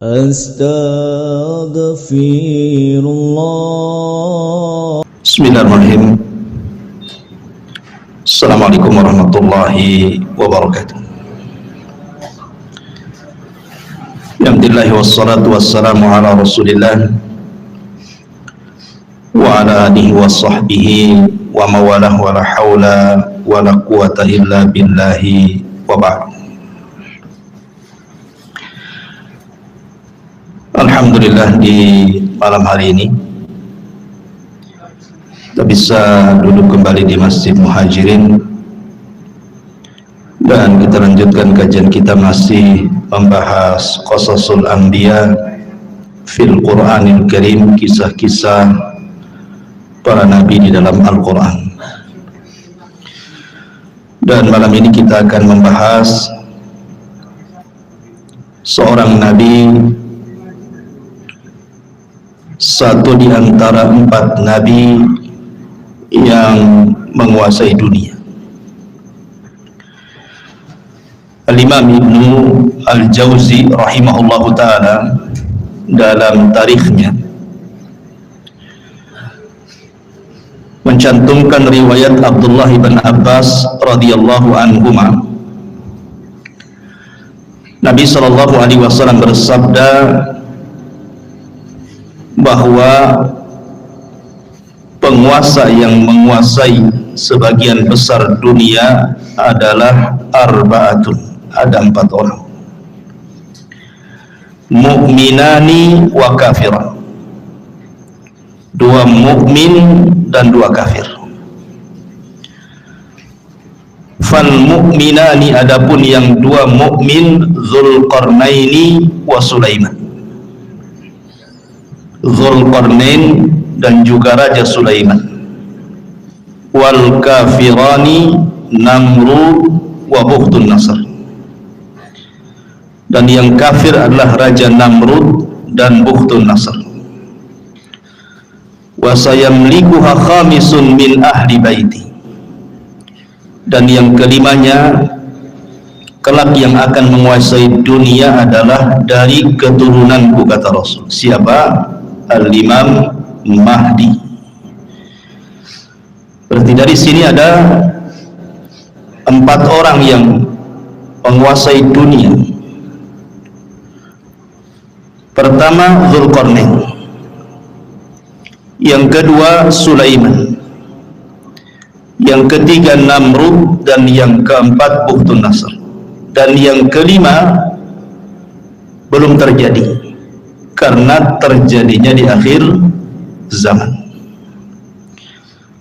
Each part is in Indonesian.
Astaghfirullah. Bismillahirrahmanirrahim. Assalamualaikum warahmatullahi wabarakatuh. Alhamdulillah wassalatu wassalamu ala Rasulillah wa ala alihi wa sahbihi wa mawalah wa la hawla wa la quwata illa billahi wa ba'd. Alhamdulillah, di malam hari ini kita bisa duduk kembali di Masjid Muhajirin dan kita lanjutkan kajian kita masih membahas Qasasul Anbiya fil Qur'anil Karim, kisah-kisah para nabi di dalam Al-Quran. Dan malam ini kita akan membahas seorang nabi, satu di antara 4 nabi yang menguasai dunia. Al-Imam Ibnu Al-Jauzi rahimahullahu ta'ala dalam tarikhnya mencantumkan riwayat Abdullah bin Abbas radhiyallahu anhuma. Nabi sallallahu alaihi wasallam bersabda bahwa penguasa yang menguasai sebagian besar dunia adalah arba'atun, ada 4 orang, mu'minani wa kafiran, 2 mukmin dan 2 kafir. Fal mu'minani, adapun yang 2 mukmin, Dzulqarnaini wa Sulaiman, Dzulqarnain dan juga Raja Sulaiman. Wal kafirani Namrud wa Bukhtun Nasr, dan yang kafir adalah Raja Namrud dan Bukhtun Nasr. Wa sayamlikuha khamisun min ahli baiti, dan yang kelimanya kelak yang akan menguasai dunia adalah dari keturunanku, kata Rasul. Siapa? Al-Imam Mahdi. Berarti dari sini ada 4 orang yang menguasai dunia. Pertama Dzulqarnain, yang kedua Sulaiman, yang ketiga Namrud, dan yang keempat Bukhtun Nasr, dan yang kelima belum terjadi karena terjadinya di akhir zaman.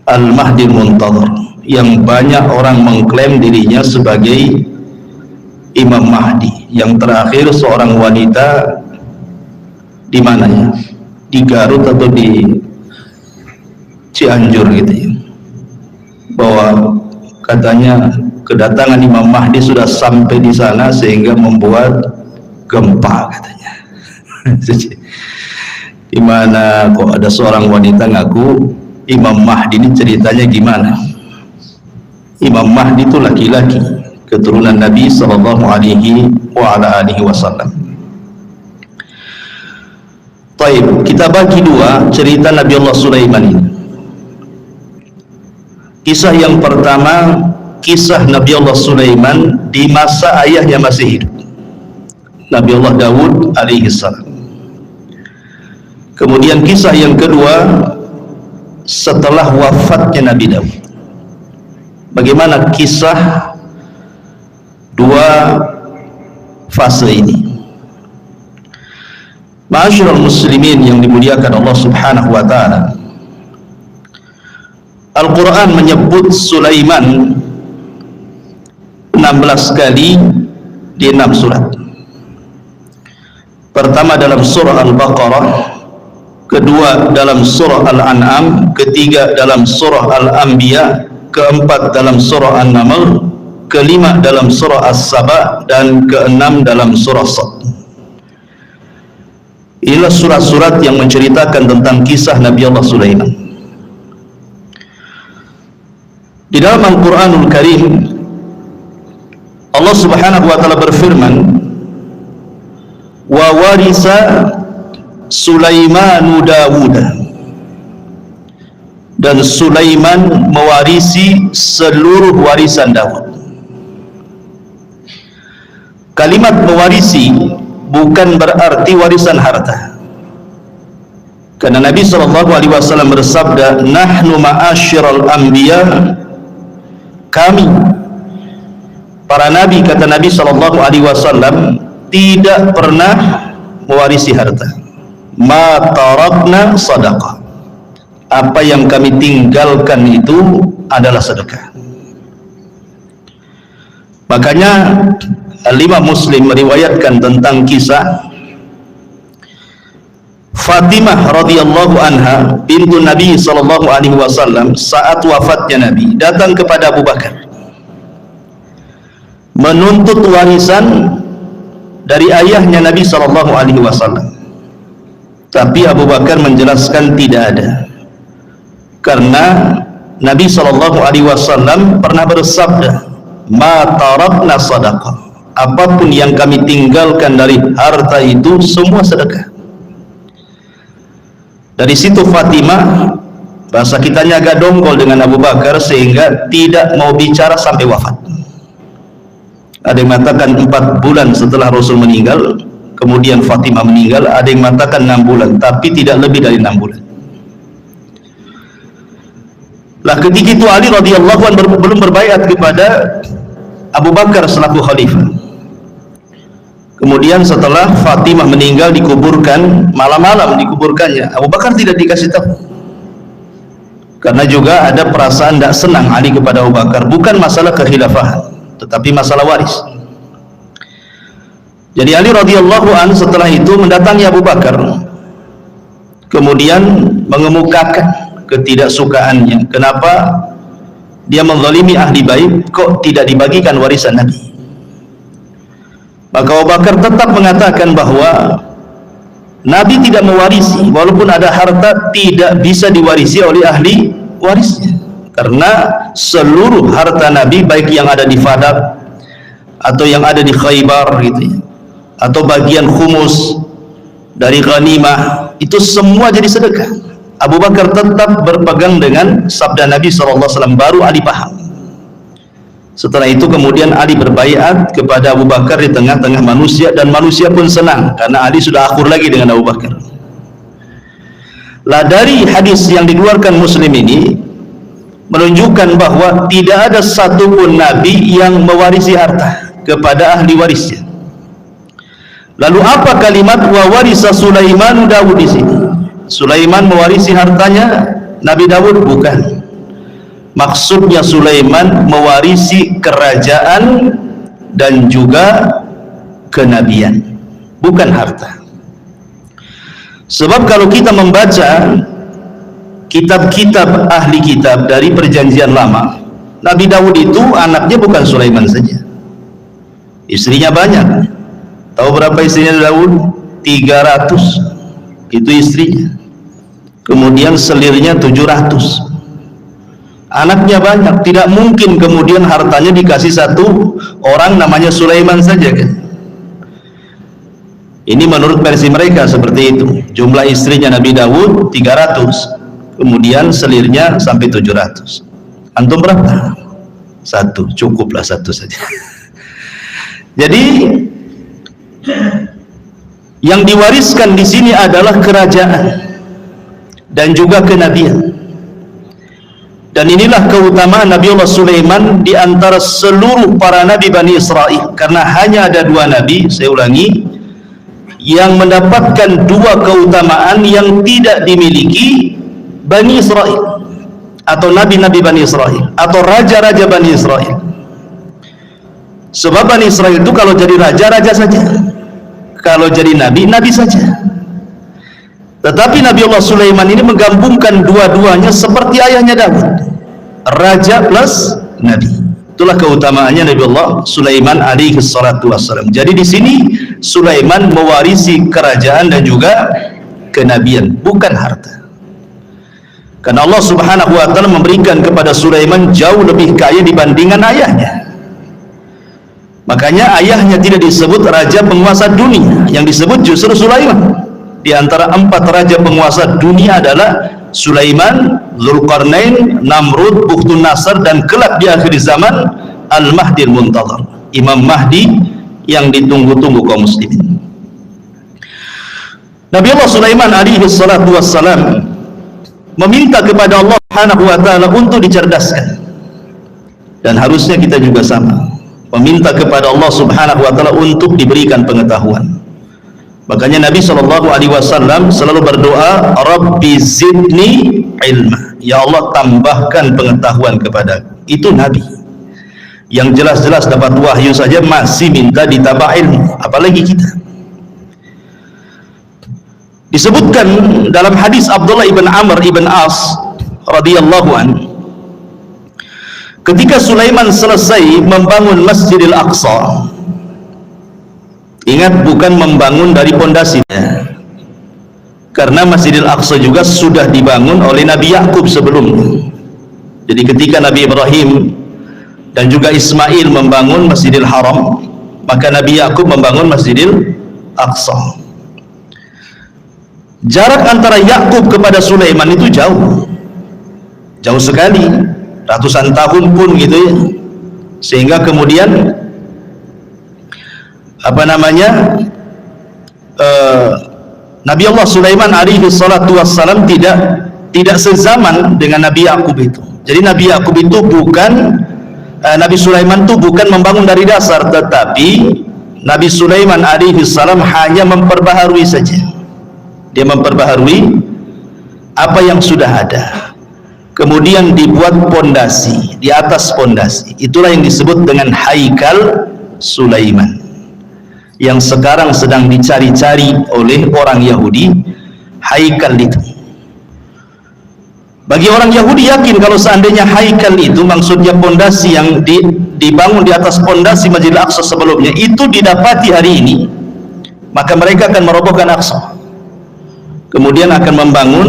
Al-Mahdi Muntadhar, yang banyak orang mengklaim dirinya sebagai Imam Mahdi. Yang terakhir seorang wanita di mana ya? Di Garut atau di Cianjur gitu ya, bahwa katanya kedatangan Imam Mahdi sudah sampai di sana sehingga membuat gempa katanya. Gimana kok ada seorang wanita ngaku Imam Mahdi, ini ceritanya gimana? Imam Mahdi itu laki-laki, keturunan Nabi sallallahu alaihi wa ala alihi wasallam. Baik, kita bagi 2 cerita Nabi Allah Sulaiman ini. Kisah yang pertama, kisah Nabi Allah Sulaiman di masa ayahnya masih hidup, Nabi Allah Daud alaihi salam. Kemudian kisah yang kedua setelah wafatnya Nabi Daud. Bagaimana kisah 2 fase ini? Ma'asyiral muslimin yang dimuliakan Allah Subhanahu wa taala, Al-Quran menyebut Sulaiman 16 kali di 6 surat. Pertama dalam surah Al-Baqarah, kedua dalam surah Al-An'am, ketiga dalam surah Al-Anbiya, keempat dalam surah An-Naml, kelima dalam surah As-Saba, dan keenam dalam surah Sad. Inilah surat-surat yang menceritakan tentang kisah Nabi Allah Sulaiman. Di dalam Al-Quranul Karim, Allah Subhanahu wa ta'ala berfirman, wa warisa Sulaimanu Dawuda, dan Sulaiman mewarisi seluruh warisan Daud. Kalimat mewarisi bukan berarti warisan harta, karena Nabi SAW bersabda, nahnu ma'asyiral anbiya, kami para nabi, kata Nabi SAW, tidak pernah mewarisi harta. Ma tarakna sadaqah, apa yang kami tinggalkan itu adalah sedekah. Makanya Imam Muslim meriwayatkan tentang kisah Fatimah radhiyallahu anha bintu Nabi SAW saat wafatnya Nabi datang kepada Abu Bakar menuntut warisan dari ayahnya Nabi SAW. Tapi Abu Bakar menjelaskan tidak ada, karena Nabi SAW pernah bersabda, ma tarakna sadaqah, apapun yang kami tinggalkan dari harta itu semua sedekah. Dari situ Fatimah, bahasa kitanya agak dongkol dengan Abu Bakar sehingga tidak mau bicara sampai wafat. Ada yang mengatakan 4 bulan setelah Rasul meninggal, kemudian Fatimah meninggal. Ada yang mengatakan 6 bulan, tapi tidak lebih dari 6 bulan. Lah ketika itu Ali radhiyallahu anhu belum berbaiat kepada Abu Bakar selaku khalifah. Kemudian setelah Fatimah meninggal dikuburkan, malam-malam dikuburkannya, Abu Bakar tidak dikasih tahu. Karena juga ada perasaan tidak senang Ali kepada Abu Bakar, bukan masalah kekhilafahan, tetapi masalah waris. Jadi Ali radhiyallahu anhu setelah itu mendatangi Abu Bakar, kemudian mengemukakan ketidaksukaannya. Kenapa dia menzalimi ahli bait, kok tidak dibagikan warisan Nabi? Maka Abu Bakar tetap mengatakan bahwa Nabi tidak mewarisi, walaupun ada harta tidak bisa diwarisi oleh ahli warisnya, karena seluruh harta Nabi, baik yang ada di Fadak atau yang ada di Khaybar gitu ya, atau bagian khumus dari ghanimah, itu semua jadi sedekah. Abu Bakar tetap berpegang dengan sabda Nabi SAW, baru Ali paham. Setelah itu kemudian Ali berbaiat kepada Abu Bakar di tengah-tengah manusia, dan manusia pun senang karena Ali sudah akur lagi dengan Abu Bakar. Lah dari hadis yang dikeluarkan Muslim ini menunjukkan bahwa tidak ada satupun Nabi yang mewarisi harta kepada ahli warisnya. Lalu apa kalimat wa warisa Sulaiman Daud di sini? Sulaiman mewarisi hartanya Nabi Daud? Bukan. Maksudnya Sulaiman mewarisi kerajaan dan juga kenabian, bukan harta. Sebab kalau kita membaca kitab-kitab ahli kitab dari perjanjian lama, Nabi Daud itu anaknya bukan Sulaiman saja, istrinya banyak. Tahu berapa istrinya Daud? 300 itu istrinya. Kemudian selirnya 700. Anaknya banyak, tidak mungkin kemudian hartanya dikasih satu orang namanya Sulaiman saja kan. Ini menurut versi mereka seperti itu. Jumlah istrinya Nabi Daud 300, kemudian selirnya sampai 700. Antum berapa? Satu, cukuplah satu saja. Jadi yang diwariskan di sini adalah kerajaan dan juga kenabian. Dan inilah keutamaan Nabiullah Sulaiman di antara seluruh para nabi Bani Israel, karena hanya ada 2 nabi, saya ulangi, yang mendapatkan 2 keutamaan yang tidak dimiliki Bani Israel, atau nabi-nabi Bani Israel, atau raja-raja Bani Israel. Sebab Bani Israel itu kalau jadi raja, raja saja, kalau jadi nabi, nabi saja. Tetapi Nabiullah Sulaiman ini menggabungkan dua-duanya seperti ayahnya Daud, raja plus nabi. Itulah keutamaannya Nabiullah Sulaiman alaihi salatu wassalam. Jadi di sini Sulaiman mewarisi kerajaan dan juga kenabian, bukan harta. Karena Allah Subhanahu wa taala memberikan kepada Sulaiman jauh lebih kaya dibandingkan ayahnya. Makanya ayahnya tidak disebut raja penguasa dunia, yang disebut justru Sulaiman. Di antara 4 raja penguasa dunia adalah Sulaiman, Zulkarnain, Namrud, Bukhtun Nasr, dan kelak di akhir zaman Al-Mahdi Al-Muntadhar, Imam Mahdi yang ditunggu-tunggu kaum muslimin. Nabi Allah Sulaiman alaihi salatu wassalam meminta kepada Allah Subhanahu wa ta'ala untuk dicerdaskan, dan harusnya kita juga sama, meminta kepada Allah Subhanahu wa ta'ala untuk diberikan pengetahuan. Makanya Nabi SAW selalu berdoa, Rabbi zidni ilma, ya Allah tambahkan pengetahuan kepada. Itu Nabi yang jelas-jelas dapat wahyu saja masih minta ditambah ilmu, apalagi kita. Disebutkan dalam hadis Abdullah ibn Amr ibn As radhiyallahu an, ketika Sulaiman selesai membangun Masjidil Aqsa, ingat, bukan membangun dari pondasinya, karena Masjidil Aqsa juga sudah dibangun oleh Nabi Yakub sebelumnya. Jadi ketika Nabi Ibrahim dan juga Ismail membangun Masjidil Haram, maka Nabi Yakub membangun Masjidil Aqsa. Jarak antara Yakub kepada Sulaiman itu jauh sekali, ratusan tahun pun gitu ya, sehingga kemudian Nabi Allah Sulaiman alaihi salatu wassalam tidak sezaman dengan Nabi Yakub itu. Jadi Nabi Yakub itu bukan Nabi Sulaiman itu bukan membangun dari dasar, tetapi Nabi Sulaiman alaihi salam hanya memperbaharui saja. Dia memperbaharui apa yang sudah ada, kemudian dibuat pondasi, di atas pondasi itulah yang disebut dengan Haikal Sulaiman, yang sekarang sedang dicari-cari oleh orang Yahudi. Haikal itu, bagi orang Yahudi yakin kalau seandainya Haikal itu maksudnya pondasi yang dibangun di atas pondasi Masjidil Aqsa sebelumnya itu didapati hari ini, maka mereka akan merobohkan Aqsa, kemudian akan membangun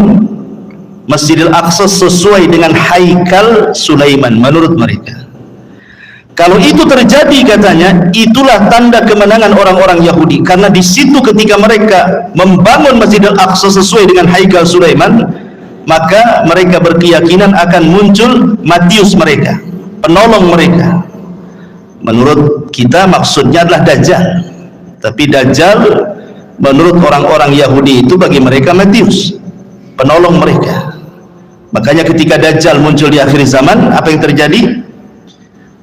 Masjidil Aqsa sesuai dengan Haikal Sulaiman menurut mereka. Kalau itu terjadi, katanya, itulah tanda kemenangan orang-orang Yahudi, karena di situ ketika mereka membangun Masjidil Aqsa sesuai dengan Haikal Sulaiman, maka mereka berkeyakinan akan muncul Matius mereka, penolong mereka. Menurut kita maksudnya adalah Dajjal, tapi Dajjal menurut orang-orang Yahudi itu bagi mereka Matius, penolong mereka. Makanya ketika Dajjal muncul di akhir zaman, apa yang terjadi?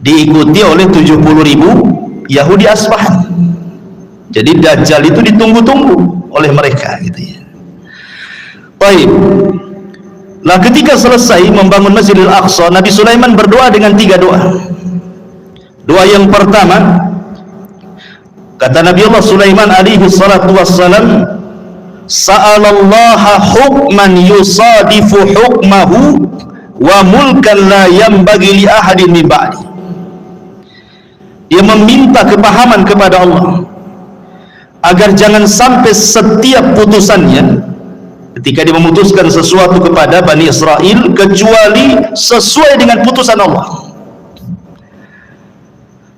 Diikuti oleh 70.000 Yahudi Asfahan. Jadi Dajjal itu ditunggu-tunggu oleh mereka gitu ya. Baik. Nah, ketika selesai membangun Masjidil Aqsa, Nabi Sulaiman berdoa dengan 3 doa. Doa yang pertama, kata Nabi Allah Sulaiman alaihi salatu wassalam, sa'alallaha hukman yusadifu hukmahu wa mulkan la yanbaghi li ahadin min ba'di. Dia meminta kepahaman kepada Allah agar jangan sampai setiap putusannya ketika dia memutuskan sesuatu kepada Bani Israel kecuali sesuai dengan putusan Allah.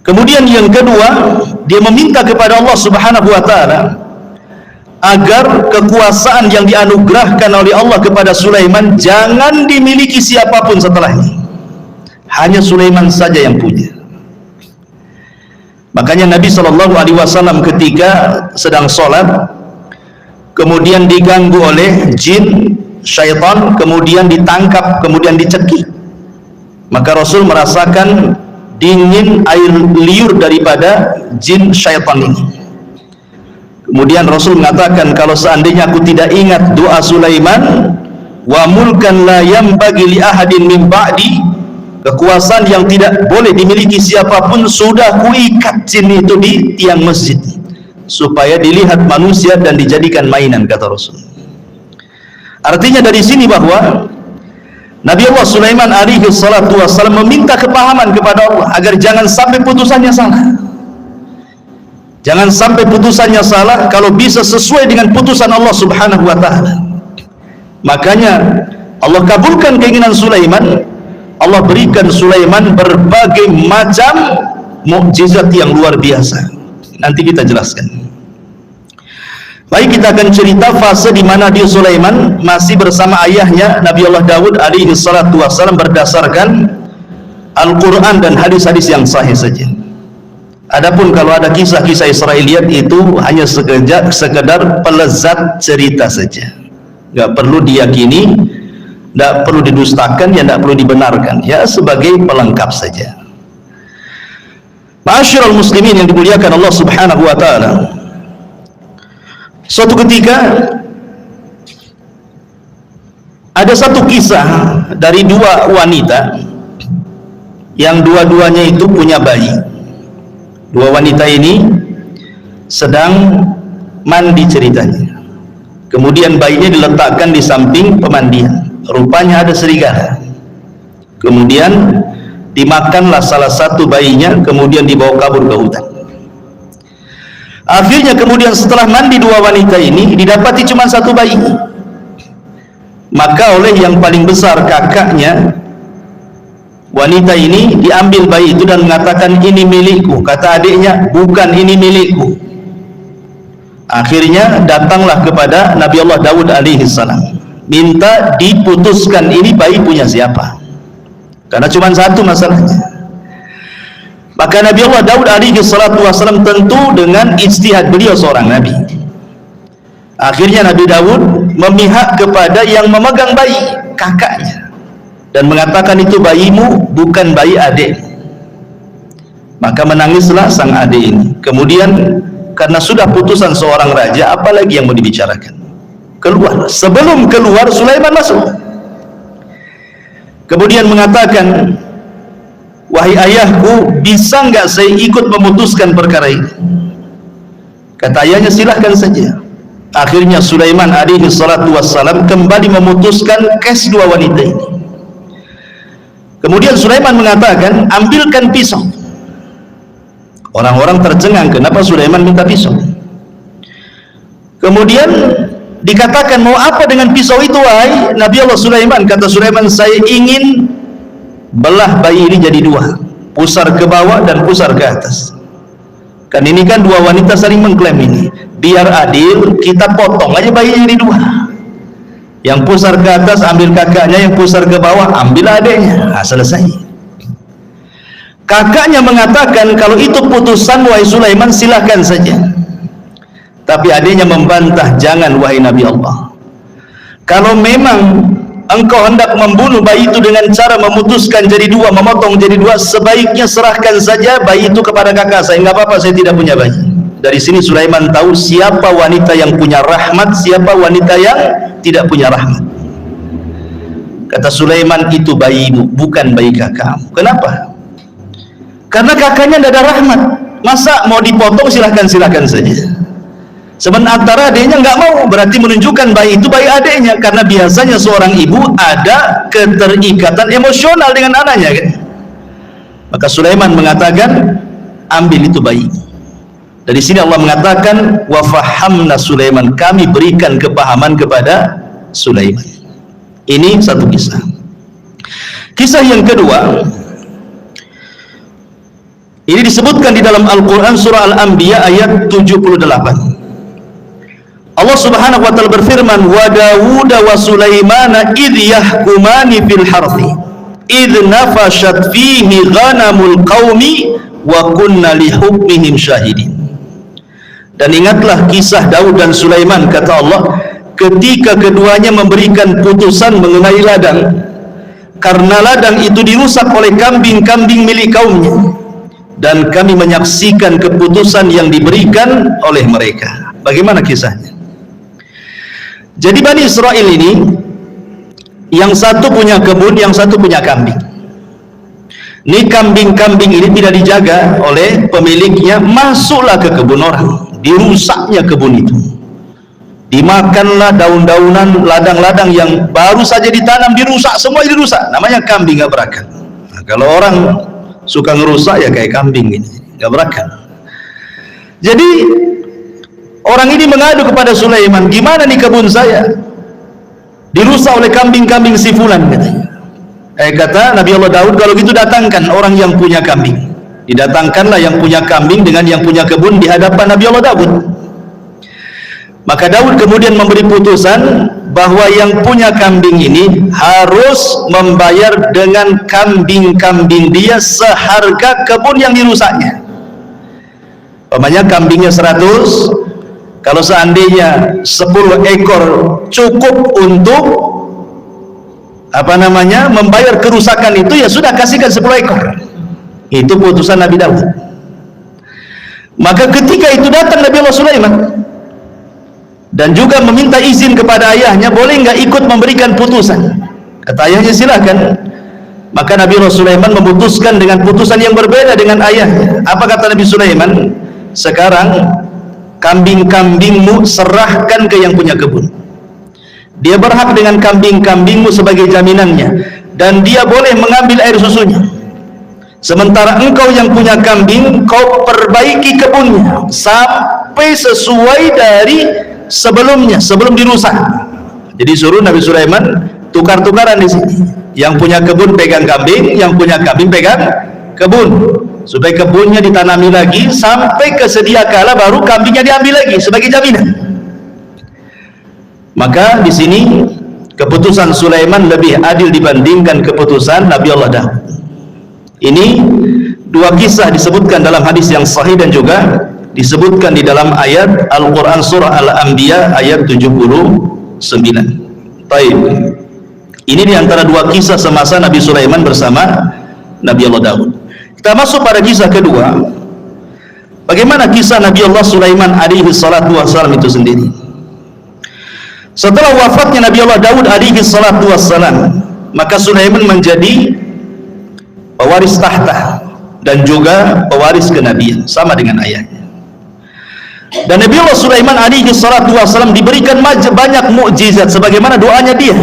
Kemudian yang kedua, dia meminta kepada Allah Subhanahu wa ta'ala agar kekuasaan yang dianugerahkan oleh Allah kepada Sulaiman jangan dimiliki siapapun setelahnya, hanya Sulaiman saja yang punya. Makanya Nabi SAW ketika sedang sholat, kemudian diganggu oleh jin, syaitan, kemudian ditangkap, kemudian dicekik, maka Rasul merasakan dingin air liur daripada jin syaitan ini. Kemudian Rasul mengatakan, kalau seandainya aku tidak ingat doa Sulaiman, wa mulkan la yanbaghi li ahadin min ba'di, kekuasaan yang tidak boleh dimiliki siapapun, sudah kuikat jin itu di tiang masjid supaya dilihat manusia dan dijadikan mainan, kata Rasul. Artinya dari sini bahwa Nabi Allah Sulaiman alaihi salatu wassalam meminta kepahaman kepada Allah agar jangan sampai putusannya salah. Jangan sampai putusannya salah, kalau bisa sesuai dengan putusan Allah Subhanahu wa ta'ala. Makanya Allah kabulkan keinginan Sulaiman. Allah berikan Sulaiman berbagai macam mukjizat yang luar biasa. Nanti kita jelaskan. Baik, kita akan cerita fase di mana Nabi Sulaiman masih bersama ayahnya Nabi Allah Daud alaihi salatu wassalam berdasarkan Al-Quran dan hadis-hadis yang sahih saja. Adapun kalau ada kisah-kisah Israiliyat itu hanya sekedar pelezat cerita saja, nggak perlu diyakini, nggak perlu didustakan, ya nggak perlu dibenarkan, ya sebagai pelengkap saja. Ma'asyiral muslimin yang dimuliakan Allah Subhanahu wa taala. Suatu ketika ada satu kisah dari dua wanita yang dua-duanya itu punya bayi. Dua wanita ini sedang mandi ceritanya. Kemudian bayinya diletakkan di samping pemandian. Rupanya ada serigala. Kemudian dimakanlah salah satu bayinya, kemudian dibawa kabur ke hutan. Akhirnya kemudian setelah mandi dua wanita ini didapati cuma satu bayi. Maka oleh yang paling besar kakaknya wanita ini diambil bayi itu dan mengatakan, ini milikku. Kata adiknya, bukan, ini milikku. Akhirnya datanglah kepada Nabi Allah Daud alaihi salam, minta diputuskan ini bayi punya siapa, karena cuma satu masalahnya. Maka Nabi Allah Daud alaihi salatu wassalam tentu dengan ijtihad beliau seorang nabi. Akhirnya Nabi Daud memihak kepada yang memegang bayi, kakaknya, dan mengatakan itu bayimu, bukan bayi adik. Maka menangislah sang adik ini. Kemudian karena sudah putusan seorang raja, apalagi yang mau dibicarakan? Keluar. Sebelum keluar Sulaiman masuk. Kemudian mengatakan, wahai ayahku, bisa nggak saya ikut memutuskan perkara ini? Kata ayahnya, silahkan saja. Akhirnya Sulaiman alaihi salatu wassalam kembali memutuskan kes dua wanita ini. Kemudian Sulaiman mengatakan, ambilkan pisau. Orang-orang tercengang, kenapa Sulaiman minta pisau? Kemudian dikatakan, mau apa dengan pisau itu wahai Nabi Allah Sulaiman? Kata Sulaiman, saya ingin belah bayi ini jadi dua, pusar ke bawah dan pusar ke atas. Kan ini kan dua wanita saling mengklaim ini, biar adil kita potong aja bayinya jadi dua. Yang pusar ke atas ambil kakaknya, yang pusar ke bawah ambil adiknya. Nah, selesai. Kakaknya mengatakan, kalau itu putusan wahai Sulaiman silahkan saja. Tapi adiknya membantah, jangan wahai Nabi Allah. Kalau memang engkau hendak membunuh bayi itu dengan cara memutuskan jadi dua, memotong jadi dua, sebaiknya serahkan saja bayi itu kepada kakak saya. Enggak apa-apa, saya tidak punya bayi. Dari sini Sulaiman tahu siapa wanita yang punya rahmat, siapa wanita yang tidak punya rahmat. Kata Sulaiman, itu bayimu, bukan bayi kakakmu. Kenapa? Karena kakaknya tidak ada rahmat. Masa mau dipotong silahkan saja. Sementara adiknya nggak mau, berarti menunjukkan bayi itu bayi adiknya. Karena biasanya seorang ibu ada keterikatan emosional dengan anaknya, kan? Maka Sulaiman mengatakan, ambil itu bayi. Dari sini Allah mengatakan, wa fahamna Sulaiman, kami berikan kepahaman kepada Sulaiman. Ini satu kisah. Kisah yang kedua, ini disebutkan di dalam Al-Quran surah Al-Anbiya ayat 78. Allah Subhanahu wa ta'ala berfirman, wa Dawuda wa Sulaimana idh yahkumani fil harthi idh nafashat fihi ghanamul qawmi wa kunna li hukmihim syahidin. Dan ingatlah kisah Daud dan Sulaiman, kata Allah, ketika keduanya memberikan putusan mengenai ladang, karena ladang itu dirusak oleh kambing-kambing milik kaumnya, dan kami menyaksikan keputusan yang diberikan oleh mereka. Bagaimana kisahnya? Jadi Bani Israel ini, yang satu punya kebun, yang satu punya kambing. Ini kambing-kambing ini tidak dijaga oleh pemiliknya, masuklah ke kebun orang, dirusaknya kebun itu, dimakanlah daun-daunan, ladang-ladang yang baru saja ditanam dirusak, semua dirusak. Namanya kambing gak berakal. Nah, kalau orang suka ngerusak ya kayak kambing ini, gak berakal. Jadi orang ini mengadu kepada Sulaiman, gimana nih kebun saya dirusak oleh kambing-kambing si fulan, katanya. Kata Nabi Allah Daud, kalau gitu datangkan orang yang punya kambing. Didatangkanlah yang punya kambing dengan yang punya kebun di hadapan Nabi Allah Daud. Maka Daud kemudian memberi putusan bahwa yang punya kambing ini harus membayar dengan kambing-kambing dia seharga kebun yang dirusaknya. Umpamanya kambingnya 100, kalau seandainya 10 ekor cukup untuk membayar kerusakan itu, ya sudah, kasihkan 10 ekor. Itu putusan Nabi Daud. Maka ketika itu datang Nabi Allah Sulaiman dan juga meminta izin kepada ayahnya, boleh nggak ikut memberikan putusan? Kata ayahnya, silakan. Maka Nabi Allah Sulaiman memutuskan dengan putusan yang berbeda dengan ayahnya. Apa kata Nabi Sulaiman? Sekarang kambing-kambingmu serahkan ke yang punya kebun. Dia berhak dengan kambing-kambingmu sebagai jaminannya, dan dia boleh mengambil air susunya. Sementara engkau yang punya kambing, kau perbaiki kebunnya sampai sesuai dari sebelumnya, sebelum dirusak. Jadi suruh Nabi Sulaiman tukar-tukaran di sini. Yang punya kebun pegang kambing, yang punya kambing pegang kebun, supaya kebunnya ditanami lagi sampai kesedia kala baru kambingnya diambil lagi sebagai jaminan. Maka di sini keputusan Sulaiman lebih adil dibandingkan keputusan Nabi Allah Daud. Ini dua kisah disebutkan dalam hadis yang sahih dan juga disebutkan di dalam ayat Al-Quran surah Al-Anbiya ayat 79. Baik, ini diantara dua kisah semasa Nabi Sulaiman bersama Nabi Allah Daud. Kita masuk pada kisah kedua. Bagaimana kisah Nabi Allah Sulaiman alaihi salatu wassalam itu sendiri? Setelah wafatnya Nabi Allah Daud alaihi salatu wassalam, maka Sulaiman menjadi pewaris tahta dan juga pewaris kenabian, sama dengan ayahnya. Dan Nabi Allah Sulaiman alaihi salatu wassalam diberikan banyak mukjizat sebagaimana doanya dia.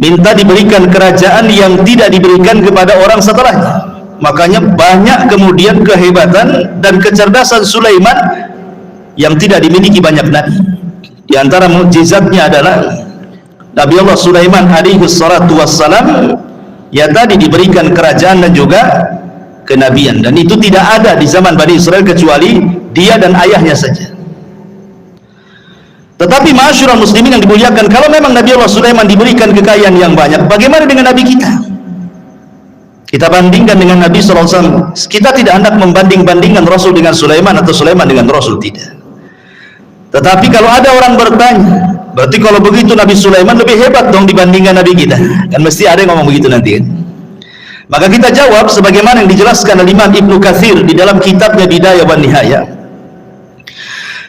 Minta diberikan kerajaan yang tidak diberikan kepada orang setelahnya. Makanya banyak kemudian kehebatan dan kecerdasan Sulaiman yang tidak dimiliki banyak nabi. Di antara mukjizatnya adalah Nabi Allah Sulaiman alaihi salatu wassalam ya tadi diberikan kerajaan dan juga kenabian, dan itu tidak ada di zaman Bani Israel kecuali dia dan ayahnya saja. Tetapi ma'asyiral muslimin yang dimuliakan, kalau memang Nabi Allah Sulaiman diberikan kekayaan yang banyak, bagaimana dengan Nabi kita? Kita bandingkan dengan Nabi SAW. Kita tidak hendak membanding-bandingkan Rasul dengan Sulaiman atau Sulaiman dengan Rasul, tidak. Tetapi kalau ada orang bertanya, berarti kalau begitu Nabi Sulaiman lebih hebat dong dibandingkan Nabi kita. Kan mesti ada yang ngomong begitu nanti kan? Maka kita jawab sebagaimana yang dijelaskan oleh Imam Ibnu Katsir di dalam kitabnya Bidayah wan Nihayah,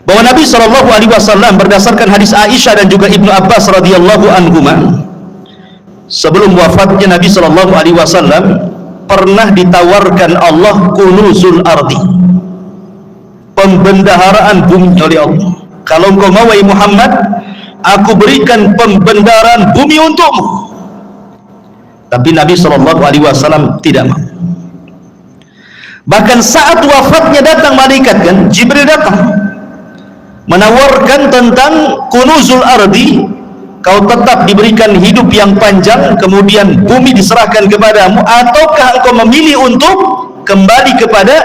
bahwa Nabi SAW berdasarkan hadis Aisyah dan juga Ibnu Abbas radhiyallahu anhuma, sebelum wafatnya Nabi SAW pernah ditawarkan Allah kunuzul ardi, pembendaharaan bumi oleh Allah. Kalau engkau mau wahai Muhammad, aku berikan pembendaharaan bumi untukmu. Tapi Nabi SAW tidak mau. Bahkan saat wafatnya datang malaikat, kan Jibril datang menawarkan tentang kunuzul ardi, kau tetap diberikan hidup yang panjang kemudian bumi diserahkan kepadamu, ataukah engkau memilih untuk kembali kepada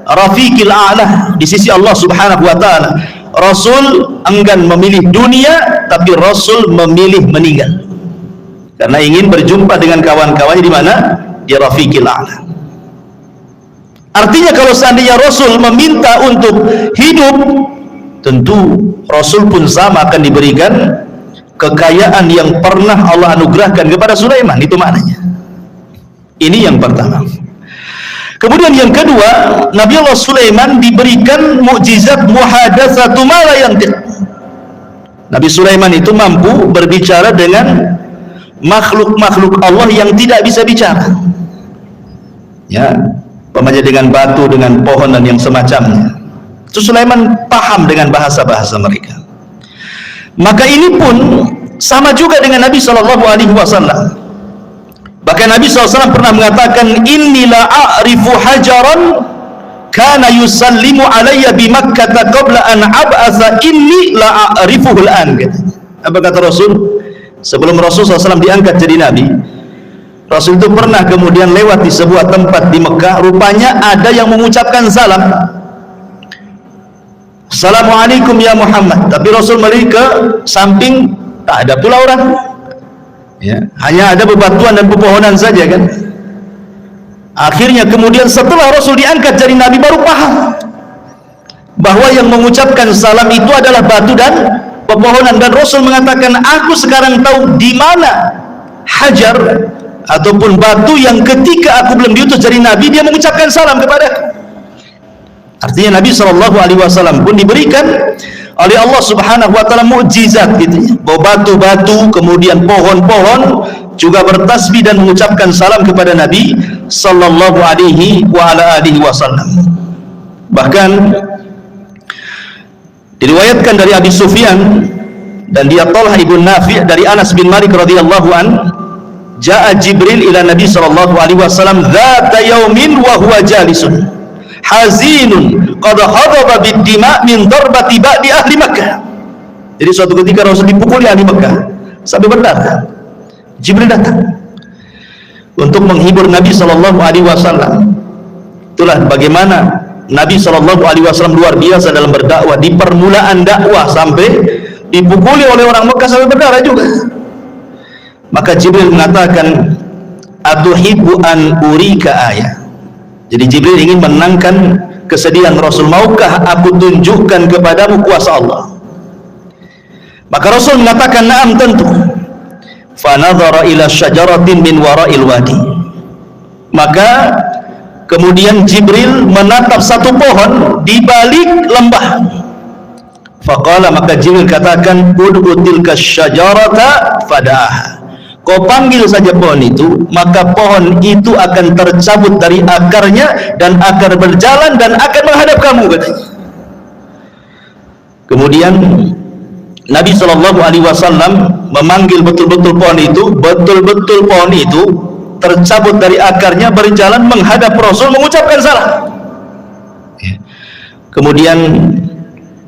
Rafiqil A'la di sisi Allah Subhanahu wa taala. Rasul enggan memilih dunia, tapi Rasul memilih meninggal karena ingin berjumpa dengan kawan-kawannya di mana? Di Rafiqil A'la. Artinya kalau seandainya Rasul meminta untuk hidup, tentu Rasul pun sama akan diberikan kekayaan yang pernah Allah anugerahkan kepada Sulaiman. Itu maknanya. Ini yang pertama. Kemudian yang kedua, Nabi Allah Sulaiman diberikan mukjizat muhadatsatu ma la yantiq. Nabi Sulaiman itu mampu berbicara dengan makhluk-makhluk Allah yang tidak bisa bicara. Ya, umpamanya dengan batu, dengan pohon dan yang semacamnya. Itu Sulaiman paham dengan bahasa-bahasa mereka. Maka ini pun sama juga dengan Nabi SAW. Bahkan Nabi SAW pernah mengatakan, inni la a'rifu hajaran kana yusallimu alayya bi Makkah qabla an ab'atha inni la a'rifuhu al-an. Apa kata Rasul? Sebelum Rasul SAW diangkat jadi Nabi, Rasul itu pernah kemudian lewat di sebuah tempat di Mekah, rupanya ada yang mengucapkan salam, Assalamualaikum ya Muhammad, tapi Rasul melihat ke samping, tak ada pula orang, ya, hanya ada bebatuan dan pepohonan saja kan. Akhirnya kemudian setelah Rasul diangkat jadi Nabi, baru paham bahwa yang mengucapkan salam itu adalah batu dan pepohonan, dan Rasul mengatakan, aku sekarang tahu di mana hajar ataupun batu yang ketika aku belum diutus jadi Nabi dia mengucapkan salam kepadaku. Artinya Nabi SAW pun diberikan oleh Allah Subhanahu Wa Taala mukjizat gitu, bahwa batu-batu kemudian pohon-pohon juga bertasbih dan mengucapkan salam kepada Nabi Sallallahu Alaihi Wasallam. Bahkan diriwayatkan dari Abi Sufyan dan dia Talha ibn Nafi' dari Anas bin Malik radhiyallahu an, Ja'a Jibril ila Nabi sallallahu alaihi wasallam dzata yaumin wa huwa jalisun hazinun qad hadaba bid-dima' min darbati ba'di ahli Makkah. Jadi suatu ketika Rasul dipukuli ahli Makkah sampai berdarah. Jibril datang untuk menghibur Nabi sallallahu alaihi wasallam. Itulah bagaimana Nabi sallallahu alaihi wasallam luar biasa dalam berdakwah, di permulaan dakwah sampai dipukuli oleh orang Makkah sampai berdarah juga. Maka Jibril mengatakan, atuhibbu an urika ayat. Jadi Jibril ingin menenangkan kesedihan Rasul, maukah aku tunjukkan kepadamu kuasa Allah? Maka Rasul mengatakan, na'am, tentu. Fa nadhara ila syajaratin min wara'il wadi. Maka kemudian Jibril menatap satu pohon di balik lembah. Faqala, maka Jibril katakan, ud'u tilka syajarata fada'aha. Kau panggil saja pohon itu, maka pohon itu akan tercabut dari akarnya dan akan berjalan dan akan menghadap kamu, katanya. Kemudian Nabi SAW memanggil betul-betul pohon itu, betul-betul pohon itu tercabut dari akarnya, berjalan menghadap Rasul, mengucapkan salam. Kemudian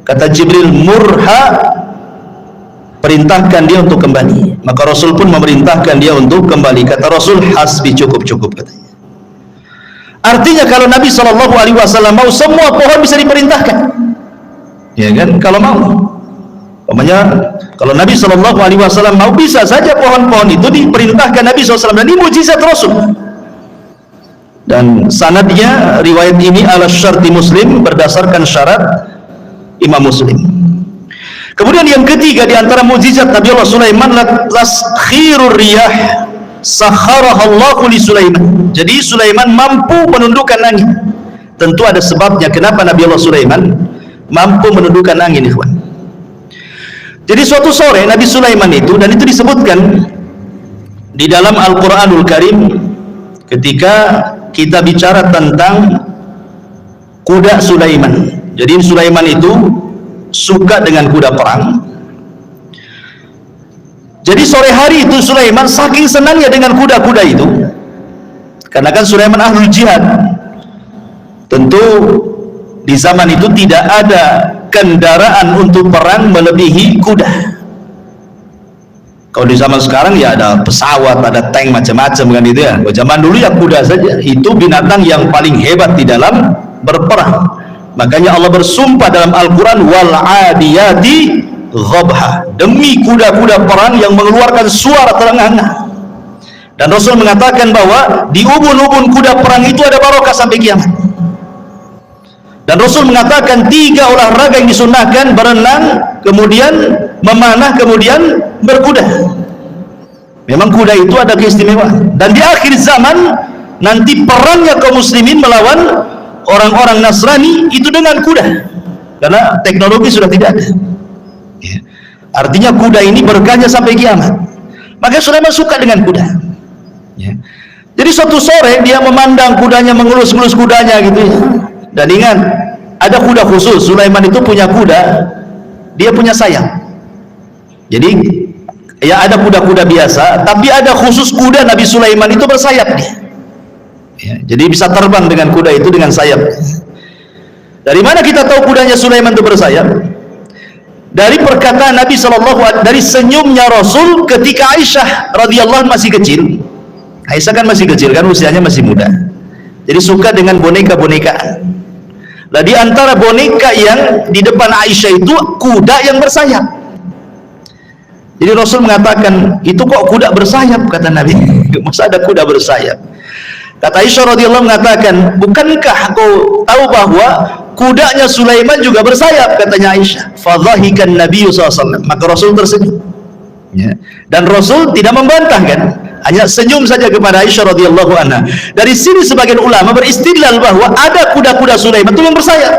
kata Jibril, murha, perintahkan dia untuk kembali. Maka Rasul pun memerintahkan dia untuk kembali. Kata Rasul, hasbi, cukup, katanya. Artinya kalau Nabi SAW mau, semua pohon bisa diperintahkan, ya kan? Kalau mau, umpamanya kalau Nabi SAW mau, bisa saja pohon-pohon itu diperintahkan Nabi SAW, dan ini mujizat Rasul. Dan sanadnya riwayat ini ala syarti Muslim, berdasarkan syarat Imam Muslim. Kemudian yang ketiga di antara mukjizat Nabi Allah Sulaiman, taskhirur riyah sakharahallahu li Sulaiman. Jadi Sulaiman mampu menundukkan angin. Tentu ada sebabnya kenapa Nabi Allah Sulaiman mampu menundukkan angin, ikhwan. Jadi suatu sore Nabi Sulaiman itu, dan itu disebutkan di dalam Al-Qur'anul Karim ketika kita bicara tentang kuda Sulaiman. Jadi Sulaiman itu suka dengan kuda perang. Jadi sore hari itu Sulaiman saking senangnya dengan kuda-kuda itu, karena kan Sulaiman ahlul jihad. Tentu di zaman itu tidak ada kendaraan untuk perang melebihi kuda. Kalau di zaman sekarang ya ada pesawat, ada tank, macam-macam kan itu ya. Zaman dulu ya kuda saja, itu binatang yang paling hebat di dalam berperang. Makanya Allah bersumpah dalam Al-Quran, wal adiyati ghabha, demi kuda-kuda perang yang mengeluarkan suara terengah-engah. Dan Rasul mengatakan bahwa di ubun-ubun kuda perang itu ada barokah sampai kiamat. Dan Rasul mengatakan 3 olahraga yang disunnahkan: berenang, kemudian memanah, kemudian berkuda. Memang kuda itu ada keistimewaan. Dan di akhir zaman nanti perangnya kaum muslimin melawan orang-orang Nasrani itu dengan kuda, karena teknologi sudah tidak ada. Artinya kuda ini berkahnya sampai kiamat. Maka Sulaiman suka dengan kuda. Jadi suatu sore dia memandang kudanya, mengelus-ngelus kudanya gitu ya. Dan ingat, ada kuda khusus. Sulaiman itu punya kuda, dia punya sayap. Jadi ya ada kuda-kuda biasa, tapi ada khusus kuda Nabi Sulaiman itu bersayap dia. Ya, jadi bisa terbang dengan kuda itu dengan sayap. Dari mana kita tahu kudanya Sulaiman itu bersayap? Dari perkataan Nabi SAW, dari senyumnya Rasul ketika Aisyah radhiyallahu masih kecil. Aisyah kan masih kecil kan, usianya masih muda, jadi suka dengan boneka-bonekaan. Nah, di antara boneka yang di depan Aisyah itu kuda yang bersayap. Jadi Rasul mengatakan, itu kok kuda bersayap, kata Nabi. Masa ada kuda bersayap? Kata Aisyah radhiyallahu mengatakan, bukankah kau tahu bahwa kudanya Sulaiman juga bersayap, katanya Aisyah. Fadhahikan Nabi SAW. Maka Rasul tersenyum. Ya. Dan Rasul tidak membantah kan, hanya senyum saja kepada Aisyah radhiyallahu anha. Dari sini sebagian ulama beristidlal bahwa ada kuda-kuda Sulaiman itu yang bersayap.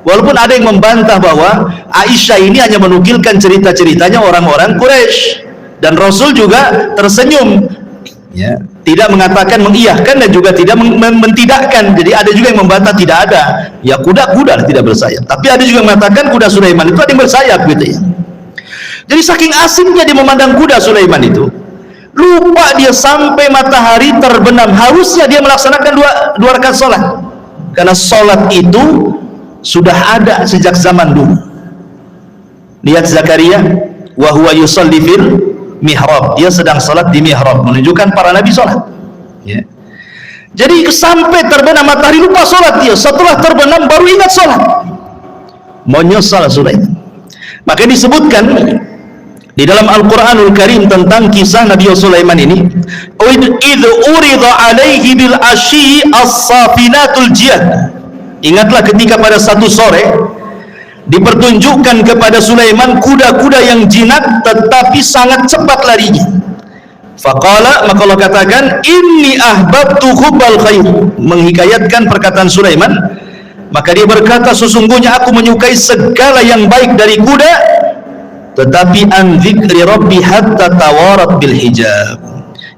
Walaupun ada yang membantah bahwa Aisyah ini hanya menukilkan cerita-ceritanya orang-orang Quraisy, dan Rasul juga tersenyum, ya, tidak mengatakan mengiyahkan dan juga tidak mentidakkan. Jadi ada juga yang membantah tidak ada, ya kuda-kuda tidak bersayap. Tapi ada juga yang mengatakan kuda Sulaiman itu ada yang bersayap gitu ya. Jadi saking asingnya dia memandang kuda Sulaiman itu, lupa dia sampai matahari terbenam. Harusnya dia melaksanakan dua rakaat sholat, karena sholat itu sudah ada sejak zaman dulu. Lihat Zakaria, wa huwa yusalli fil mihrab, dia sedang salat di mihrab, menunjukkan para nabi salat. Ya. Jadi sampai terbenam matahari lupa salat dia. Setelah terbenam baru ingat salat. Menyesal Sulaiman. Maka disebutkan di dalam Al-Qur'anul Karim tentang kisah Nabi Sulaiman ini, idh urida alaihi bil asyi as-safinatul jiyad. Ingatlah ketika pada satu sore dipertunjukkan kepada Sulaiman kuda-kuda yang jinak tetapi sangat cepat larinya. Faqala, maka Allah katakan, inni ahbabtu hubbal khair, menghikayatkan perkataan Sulaiman. Maka dia berkata, sesungguhnya aku menyukai segala yang baik dari kuda, tetapi an dzikri rabbi hatta tawarat bil hijab,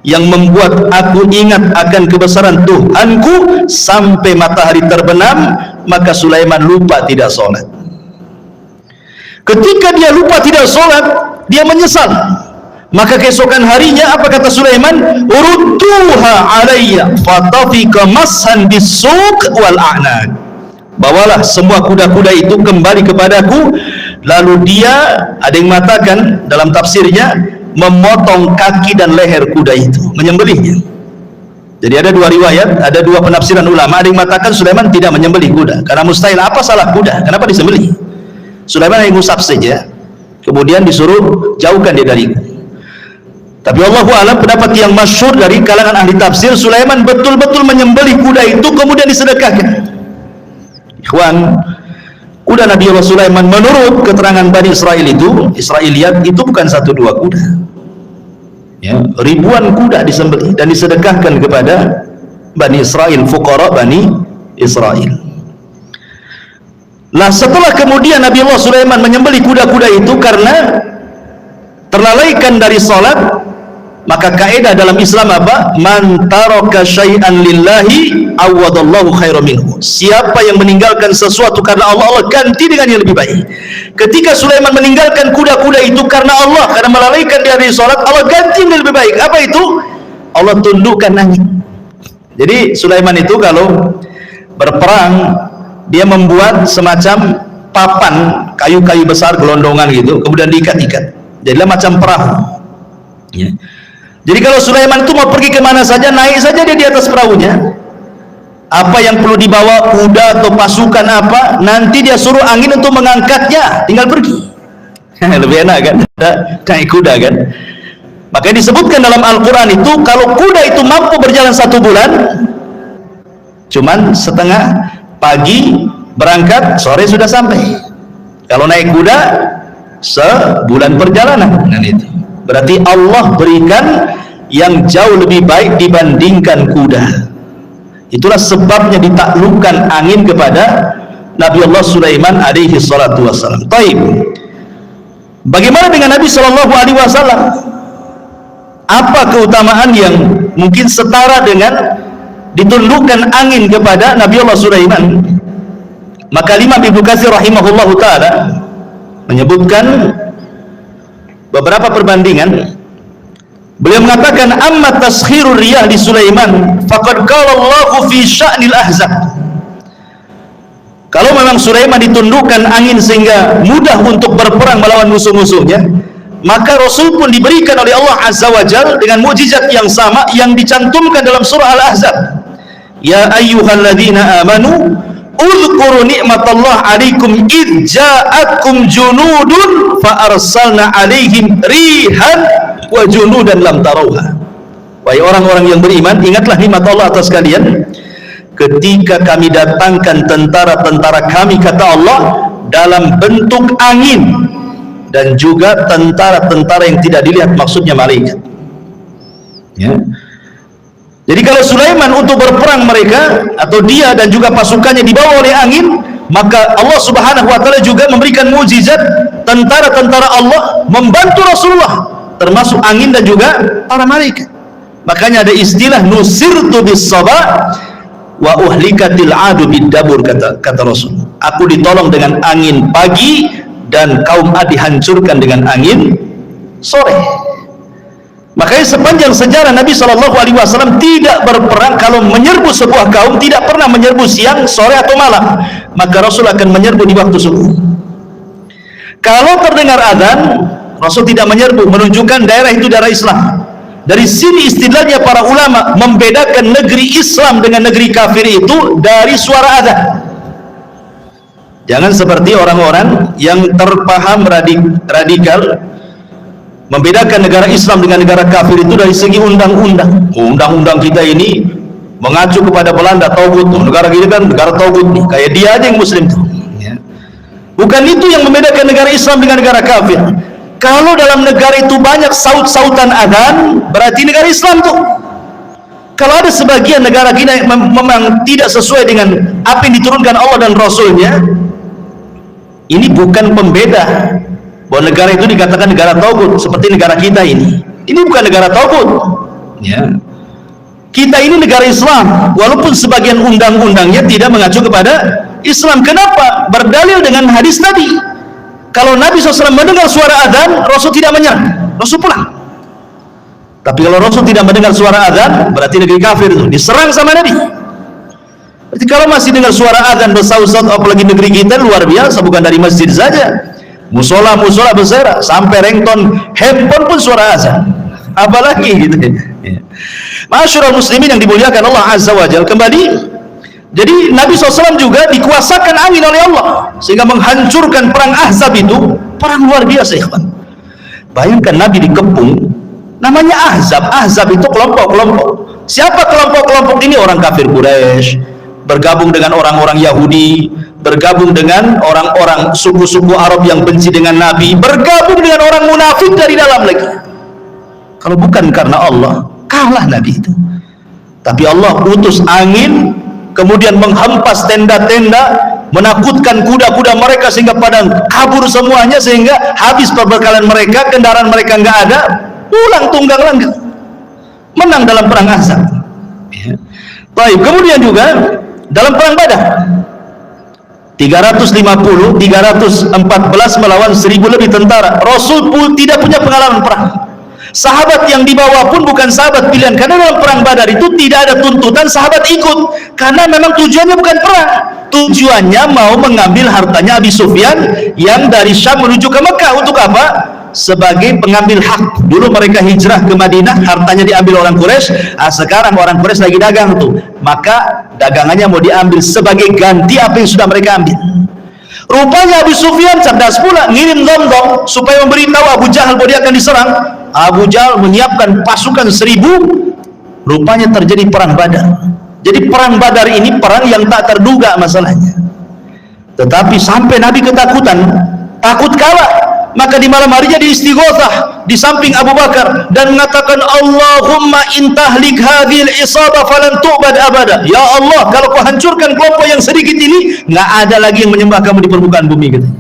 yang membuat aku ingat akan kebesaran Tuhanku sampai matahari terbenam. Maka Sulaiman lupa tidak sholat. Ketika dia lupa tidak sholat, dia menyesal. Maka keesokan harinya apa kata Sulaiman? Urudduha alayya fatafika mashan bisuq wal a'naq. Bawalah semua kuda-kuda itu kembali kepadaku. Lalu dia, ada yang mengatakan dalam tafsirnya, memotong kaki dan leher kuda itu, menyembelihnya. Jadi ada dua riwayat, ada dua penafsiran ulama. Ada yang mengatakan Sulaiman tidak menyembelih kuda, karena mustahil, apa salah kuda, kenapa disembelih? Sulaiman yang ngusap saja, kemudian disuruh jauhkan dia dariku. Tapi Allahu a'lam, pendapat yang masyhur dari kalangan ahli tafsir, Sulaiman betul-betul menyembelih kuda itu kemudian disedekahkan. Ikhwan, kuda Nabi Allah Sulaiman menurut keterangan Bani Israel itu, Israiliyat, itu bukan satu dua kuda, ya, ribuan kuda disembelih dan disedekahkan kepada Bani Israel, fuqara Bani Israel. Nah, setelah kemudian Nabi Allah Sulaiman menyembelih kuda-kuda itu karena terlalaikan dari salat, maka kaidah dalam Islam apa? Man taraka syai'an lillahi awadallahu khairan minhu. Siapa yang meninggalkan sesuatu karena Allah, Allah ganti dengan yang lebih baik. Ketika Sulaiman meninggalkan kuda-kuda itu karena Allah, karena melalaikan dia dari salat, Allah ganti yang lebih baik. Apa itu? Allah tundukkan angin. Jadi Sulaiman itu kalau berperang, dia membuat semacam papan kayu-kayu besar gelondongan gitu, kemudian diikat-ikat, jadilah macam perahu, ya. Jadi kalau Sulaiman itu mau pergi kemana saja, naik saja dia di atas perahunya. Apa yang perlu dibawa, kuda atau pasukan apa, nanti dia suruh angin untuk mengangkatnya, tinggal pergi. Lebih enak kan, naik kuda kan. Makanya disebutkan dalam Al-Quran itu, kalau kuda itu mampu berjalan 1 bulan, cuman setengah, pagi berangkat, sore sudah sampai. Kalau naik kuda, sebulan perjalanan. Nah, itu berarti Allah berikan yang jauh lebih baik dibandingkan kuda. Itulah sebabnya ditaklukkan angin kepada Nabi Allah Sulaiman alaihi salatu wassalam. Taib. Bagaimana dengan Nabi sallallahu alaihi wasallam? Apa keutamaan yang mungkin setara dengan ditundukkan angin kepada Nabi Allah Sulaiman? Maka Imam Ibnu Katsir rahimahullahu taala menyebutkan beberapa perbandingan. Beliau mengatakan, amma taskhirur riyah di Sulaiman faqad qala Allahu fi sya'nil ahzab. Kalau memang Sulaiman ditundukkan angin sehingga mudah untuk berperang melawan musuh-musuhnya, maka Rasul pun diberikan oleh Allah Azza wa Jalla dengan mukjizat yang sama yang dicantumkan dalam surah Al-Ahzab. Ya ayyuhalladzina amanu uzkuru ni'matallah alaikum id ja'atkum junudun fa arsalna alaihim rihan wa junudan lam tarauha. Wahai orang-orang yang beriman, ingatlah nikmat Allah atas kalian ketika kami datangkan tentara-tentara kami, kata Allah, dalam bentuk angin, dan juga tentara-tentara yang tidak dilihat, maksudnya malaikat. Ya. Jadi kalau Sulaiman untuk berperang mereka, atau dia dan juga pasukannya dibawa oleh angin, maka Allah Subhanahu wa taala juga memberikan mukjizat tentara-tentara Allah membantu Rasulullah, termasuk angin dan juga para malaikat. Makanya ada istilah nusirtu bis sabah wa uhlikatil adu bid-dabur, kata Rasul. Aku ditolong dengan angin pagi dan kaum Ad dihancurkan dengan angin sore. Makanya sepanjang sejarah Nabi SAW tidak berperang, kalau menyerbu sebuah kaum tidak pernah menyerbu siang, sore atau malam, maka Rasul akan menyerbu di waktu subuh. Kalau terdengar azan, Rasul tidak menyerbu, menunjukkan daerah itu daerah Islam. Dari sini istidlalnya para ulama membedakan negeri Islam dengan negeri kafir itu dari suara azan. Jangan seperti orang-orang yang terpaham radikal membedakan negara Islam dengan negara kafir itu dari segi undang-undang. Undang-undang kita ini mengacu kepada Belanda, tauhid. Negara kita kan negara tauhid nih, kayak dia aja yang muslim tuh. Bukan itu yang membedakan negara Islam dengan negara kafir. Kalau dalam negara itu banyak saut-sautan adzan, berarti negara Islam tuh. Kalau ada sebagian negara kita memang tidak sesuai dengan apa yang diturunkan Allah dan Rasulnya, ini bukan pembeda bahwa negara itu dikatakan negara tauhid seperti negara kita ini. Ini bukan negara tauhid. Ya. Kita ini negara Islam, walaupun sebagian undang-undangnya tidak mengacu kepada Islam. Kenapa? Berdalil dengan hadis tadi. Kalau Nabi SAW mendengar suara adzan, Rasul tidak menyerang, Rasul pulang. Tapi kalau Rasul tidak mendengar suara adzan, berarti negeri kafir itu diserang sama Nabi. Berarti kalau masih dengar suara adzan bersaut-saut, apalagi negeri kita luar biasa, bukan dari masjid saja, musola besar, sampai ringtone handphone pun suara adzan, apalagi gitu. Ma'asyiral muslimin yang dimuliakan Allah Azza wa Jalla, kembali. Jadi Nabi SAW juga dikuasakan angin oleh Allah sehingga menghancurkan perang Ahzab itu, perang luar biasa, ikhwan. Bayangkan Nabi dikepung, namanya Ahzab. Ahzab itu kelompok-kelompok. Siapa kelompok-kelompok ini? Orang kafir Quraisy bergabung dengan orang-orang Yahudi, bergabung dengan orang-orang suku-suku Arab yang benci dengan Nabi, bergabung dengan orang munafik dari dalam lagi. Kalau bukan karena Allah, kalah Nabi itu. Tapi Allah utus angin, kemudian menghempas tenda-tenda, menakutkan kuda-kuda mereka sehingga pada kabur semuanya, sehingga habis perbekalan mereka, kendaraan mereka nggak ada, pulang tunggang langgang, menang dalam perang Ahzab. Baik, kemudian juga dalam perang Badar 314 melawan 1000 lebih tentara. Rasul pun tidak punya pengalaman perang. Sahabat yang dibawa pun bukan sahabat pilihan, karena dalam perang Badar itu tidak ada tuntutan sahabat ikut, karena memang tujuannya bukan perang, tujuannya mau mengambil hartanya Abi Sufyan yang dari Syam menuju ke Mekah. Untuk apa? Sebagai pengambil hak. Dulu mereka hijrah ke Madinah, hartanya diambil orang Quraisy. Sekarang orang Quraisy lagi dagang tuh, maka dagangannya mau diambil sebagai ganti apa yang sudah mereka ambil. Rupanya Abu Sufyan cerdas pula, ngirim dong supaya memberitahu Abu Jahal bahwa dia akan diserang. Abu Jahal menyiapkan pasukan 1000. Rupanya terjadi perang Badar. Jadi perang Badar ini perang yang tak terduga masalahnya. Tetapi sampai Nabi ketakutan, takut kalah. Maka di malam harinya diistighotsah di samping Abu Bakar dan mengatakan, Allahumma intahlik hadhil isabah falan tu'bad abada. Ya Allah, kalau kau hancurkan kelompok yang sedikit ini, nggak ada lagi yang menyembah kamu di permukaan bumi, katanya.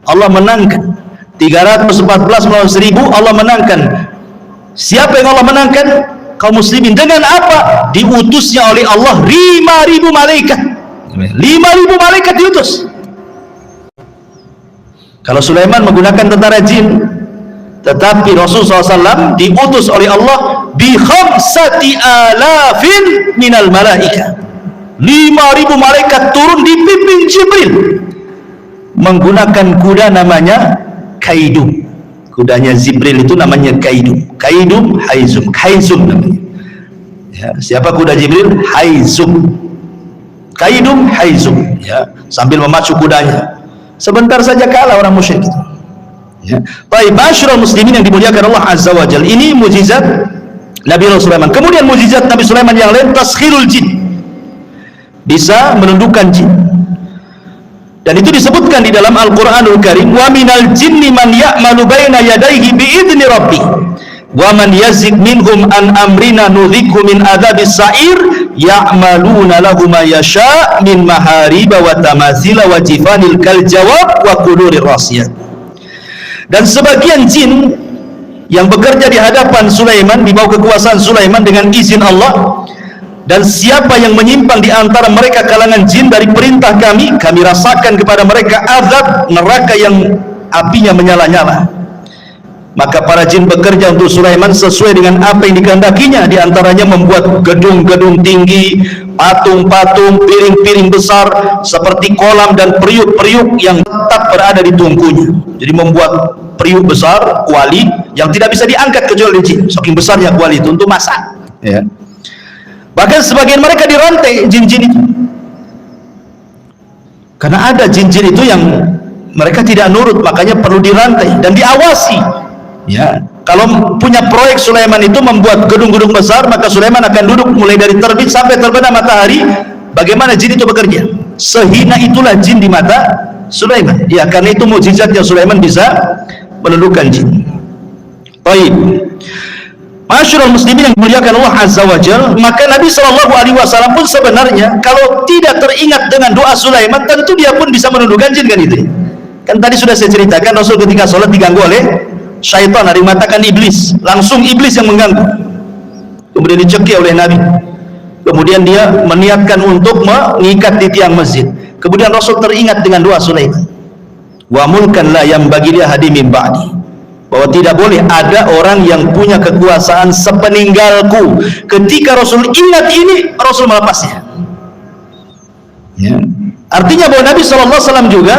Allah menangkan 314 melawan 1000. Allah menangkan. Siapa yang Allah menangkan? Kaum muslimin. Dengan apa? Diutusnya oleh Allah 5.000 malaikat. 5.000 malaikat diutus. Kalau Sulaiman menggunakan tentara jin, tetapi Rasulullah SAW diutus oleh Allah bi 5.000 minal malaika. 5.000 malaikat turun dipimpin Jibril menggunakan kuda namanya Kaidu. Kudanya Jibril itu namanya Kaidum. Kaidum, Haizum. Haizum namanya. Ya, siapa kuda Jibril? Haizum. Kaidum, Haizum. Ya, sambil memacu kudanya. Sebentar saja kalah orang musyrik itu. Ya. Baik, masyarul muslimin yang dimuliakan Allah Azza wa Jalla. Ini mukjizat Nabi Sulaiman. Kemudian mukjizat Nabi Sulaiman yang lain, taskhirul jin. Bisa menundukkan jin. Dan itu disebutkan di dalam Al-Qur'anul Karim, wa minal jinni man ya'malu baina yadayhi bi'idni rabbi wa man yazik minhum an amrina nudhikhu min adzabis sa'ir ya'maluna lahu ma yasha' min mahariba wa tamathila wa jifanil kal jawab wa qudurir rasiyat. Dan sebagian jin yang bekerja di hadapan Sulaiman, di bawah kekuasaan Sulaiman dengan izin Allah, dan siapa yang menyimpang di antara mereka kalangan jin dari perintah kami, kami rasakan kepada mereka azab neraka yang apinya menyala-nyala. Maka para jin bekerja untuk Sulaiman sesuai dengan apa yang dikehendakinya, di antaranya membuat gedung-gedung tinggi, patung-patung, piring-piring besar seperti kolam dan periuk-periuk yang tetap berada di tungkunya. Jadi membuat periuk besar, kuali yang tidak bisa diangkat kecuali jin, saking besarnya kuali itu untuk masak, ya. Bahkan sebagian mereka dirantai jin-jin itu, karena ada jin-jin itu yang mereka tidak nurut, makanya perlu dirantai dan diawasi. Ya, kalau punya proyek Sulaiman itu membuat gedung-gedung besar, maka Sulaiman akan duduk mulai dari terbit sampai terbenam matahari. Bagaimana jin itu bekerja? Sehina itulah jin di mata Sulaiman. Ya, karena itu mukjizatnya Sulaiman bisa menundukkan jin. Baik. Masyarul muslimin yang dimuliakan Allah Azza wa Jalla, maka Nabi SAW pun sebenarnya kalau tidak teringat dengan doa Sulaiman, tentu dia pun bisa menundukkan jin, kan itu. Kan tadi sudah saya ceritakan, Rasul ketika sholat diganggu oleh syaitan, dari matakan iblis, langsung iblis yang mengganggu. Kemudian dicekik oleh Nabi. Kemudian dia meniatkan untuk mengikat di tiang masjid. Kemudian Rasul teringat dengan doa Sulaiman. Wa mulkan la yang bagi dia hadi min ba'di. Bahwa tidak boleh ada orang yang punya kekuasaan sepeninggalku. Ketika Rasul ingat ini, Rasul melepasnya. Ya. Artinya bahwa Nabi SAW juga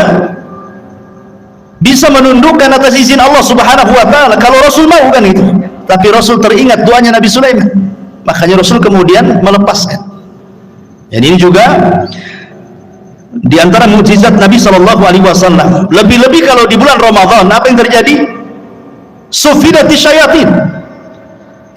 bisa menundukkan atas izin Allah Subhanahu wa Ta'ala kalau Rasul mau, kan itu. Tapi Rasul teringat doanya Nabi Sulaiman, makanya Rasul kemudian melepaskan. Jadi ini juga di antara mukjizat Nabi SAW. Lebih-lebih kalau di bulan Ramadan, apa yang terjadi? Sufidati syayatin.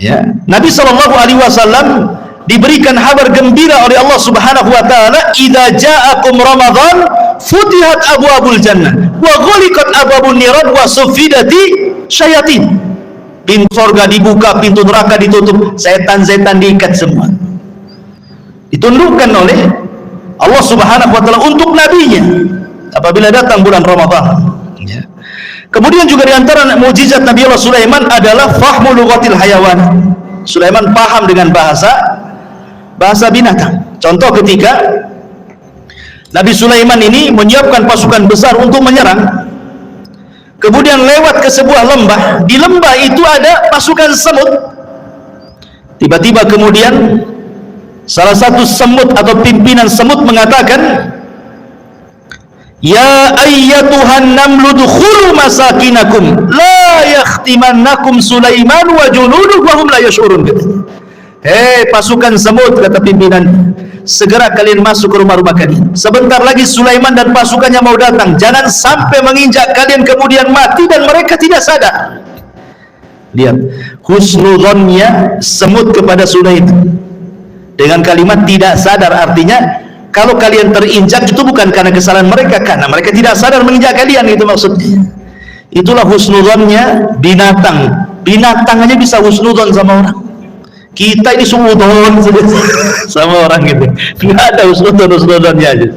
Ya, Nabi SAW diberikan kabar gembira oleh Allah Subhanahu wa Ta'ala, idza ja'akum Ramadan futihat abwabul jannah wa ghuliqat abwabun niran wa sufidati syayatin. Pintu surga dibuka, pintu neraka ditutup, setan-setan diikat semua. Ditundukkan oleh Allah Subhanahu wa Ta'ala untuk nabinya apabila datang bulan Ramadan. Ya. Kemudian juga di antara mukjizat Nabi Allah Sulaiman adalah fahmu lughatil hayawan. Sulaiman paham dengan bahasa binatang. Contoh ketika Nabi Sulaiman ini menyiapkan pasukan besar untuk menyerang, kemudian lewat ke sebuah lembah. Di lembah itu ada pasukan semut. Tiba-tiba kemudian salah satu semut atau pimpinan semut mengatakan, ya ayyatuhan namlu dukhulu masakinakum la yakhtimannakum Sulaiman wa junuduhu wa hum la yash'urun. Hei pasukan semut, kata pimpinan, segera kalian masuk ke rumah-rumah kalian. Sebentar lagi Sulaiman dan pasukannya mau datang. Jangan sampai menginjak kalian kemudian mati dan mereka tidak sadar. Lihat husnuzonnya semut kepada Sulaiman dengan kalimat tidak sadar. Artinya kalau kalian terinjak itu bukan karena kesalahan mereka, karena mereka tidak sadar menginjak kalian, itu maksudnya. Itulah husnuzonnya binatang. Binatang aja bisa husnuzon sama orang. Kita ini suudon sama orang gitu. Tidak ada husnuzonnya aja.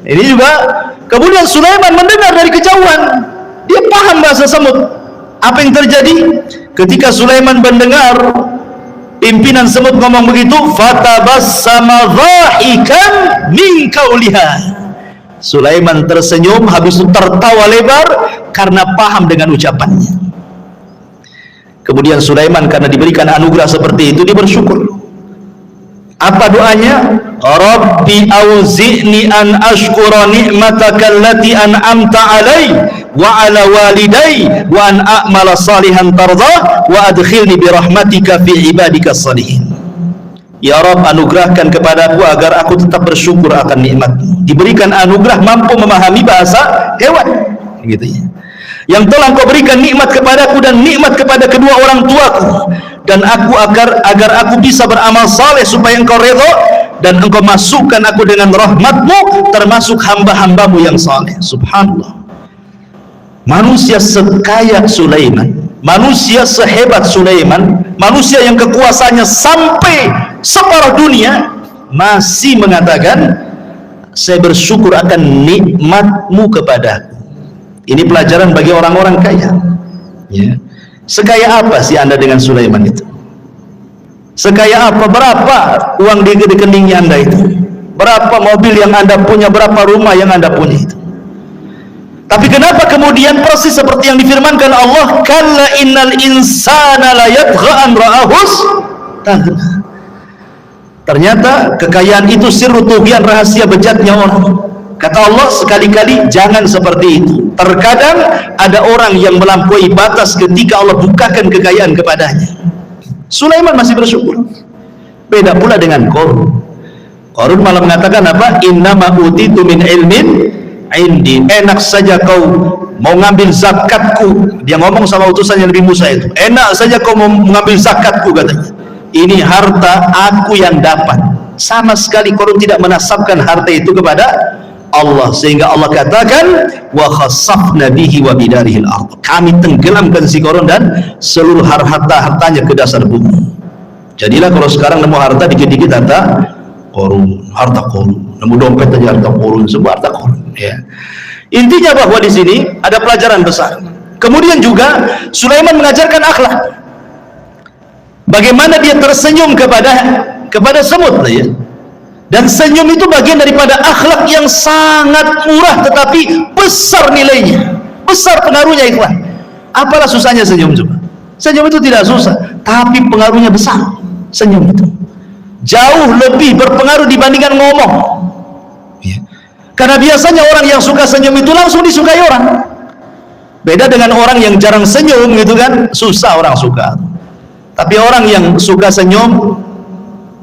Ini juga. Kemudian Sulaiman mendengar dari kejauhan. Dia paham bahasa semut. Apa yang terjadi? Ketika Sulaiman mendengar pimpinan semut ngomong begitu, fatabassama dhahikan min qauliha. Sulaiman tersenyum, habis itu tertawa lebar karena paham dengan ucapannya. Kemudian Sulaiman karena diberikan anugerah seperti itu, dia bersyukur. Apa doanya? Rabbi auzi'ni an ashkura ni'mataka allati an'amta alai wa ala walidai wa an a'mala salihan tardah wa adkhilni bi rahmatika fi ibadika salihin. Ya Rabb, anugerahkan kepadaku agar aku tetap bersyukur akan nikmat-Mu. Diberikan anugerah mampu memahami bahasa hewan, gitu ya. Yang telah Engkau berikan nikmat kepadaku dan nikmat kepada kedua orang tuaku, dan aku agar aku bisa beramal saleh supaya Engkau redha dan Engkau masukkan aku dengan rahmat-Mu termasuk hamba-hamba-Mu yang saleh. Subhanallah. Manusia sekaya Sulaiman, manusia sehebat Sulaiman, manusia yang kekuasaannya sampai separuh dunia, masih mengatakan saya bersyukur akan nikmat-Mu kepadaku. Ini pelajaran bagi orang-orang kaya, ya. Sekaya apa sih Anda dengan Sulaiman itu? Sekaya apa? Berapa uang di rekeningnya Anda itu? Berapa mobil yang Anda punya? Berapa rumah yang Anda punya itu? Tapi kenapa kemudian persis seperti yang difirmankan Allah, kalla innal insana la yatgha an ra'ahus taghna. Ternyata kekayaan itu sirru tughyan, rahasia bejatnya orang. Kata Allah, sekali-kali jangan seperti itu. Terkadang ada orang yang melampaui batas ketika Allah bukakan kekayaan kepadanya. Sulaiman masih bersyukur. Beda pula dengan Qarun. Qarun malah mengatakan apa? Innama utitu min ilmin indi. Enak saja kau mau ngambil zakatku. Dia ngomong sama utusannya Nabi Musa itu. Enak saja kau mau mengambil zakatku, katanya. Ini harta aku yang dapat. Sama sekali Qarun tidak menasabkan harta itu kepada Allah, sehingga Allah katakan wa khassafna bihi wa bidarihil ardh. Kami tenggelamkan si Qarun dan seluruh harta-hartanya ke dasar bumi. Jadilah kalau sekarang nemu harta dikit-dikit harta Qarun, harta Qarun. Nemu dompet aja harta Qarun, semua harta Qarun, ya. Intinya bahwa di sini ada pelajaran besar. Kemudian juga Sulaiman mengajarkan akhlak. Bagaimana dia tersenyum kepada semut, ya. Dan senyum itu bagian daripada akhlak yang sangat murah tetapi besar nilainya, besar pengaruhnya, ikhwan. Apalah susahnya senyum coba? Senyum itu tidak susah, tapi pengaruhnya besar. Senyum itu jauh lebih berpengaruh dibandingkan ngomong, ya. Karena biasanya orang yang suka senyum itu langsung disukai orang. Beda dengan orang yang jarang senyum, gitu kan, susah orang suka. Tapi orang yang suka senyum,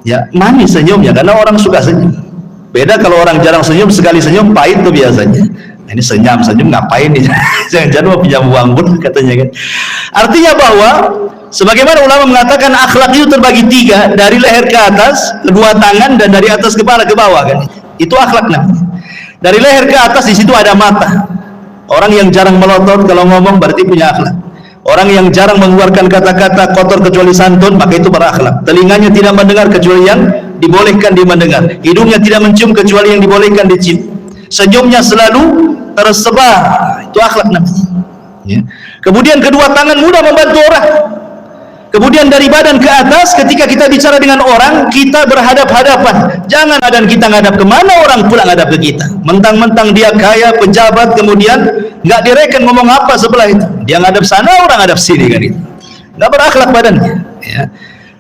ya manis senyumnya, karena orang suka senyum. Beda kalau orang jarang senyum, sekali senyum pahit tuh biasanya. Nah, ini senyum ngapain nih? Jangan-jangan mau pinjam uang pun, katanya kan. Artinya bahwa sebagaimana ulama mengatakan akhlak itu terbagi tiga, dari leher ke atas, kedua tangan, dan dari atas kepala ke bawah, kan. Itu akhlak namanya. Dari leher ke atas di situ ada mata. Orang yang jarang melotot kalau ngomong berarti punya akhlak. Orang yang jarang mengeluarkan kata-kata kotor kecuali santun, maka itu berakhlak. Telinganya tidak mendengar kecuali yang dibolehkan dia mendengar. Hidungnya tidak mencium kecuali yang dibolehkan dicium. Senyumnya selalu tersebar. Itu akhlak namanya, ya. Kemudian kedua tangan mudah membantu orang. Kemudian dari badan ke atas, ketika kita bicara dengan orang, kita berhadap-hadapan. Jangan badan kita ngadap kemana, orang pula ngadap ke kita. Mentang-mentang dia kaya, pejabat, kemudian nggak direken ngomong apa sebelah itu. Dia ngadap sana, orang ngadap sini, kan itu. Nggak berakhlak badannya, ya.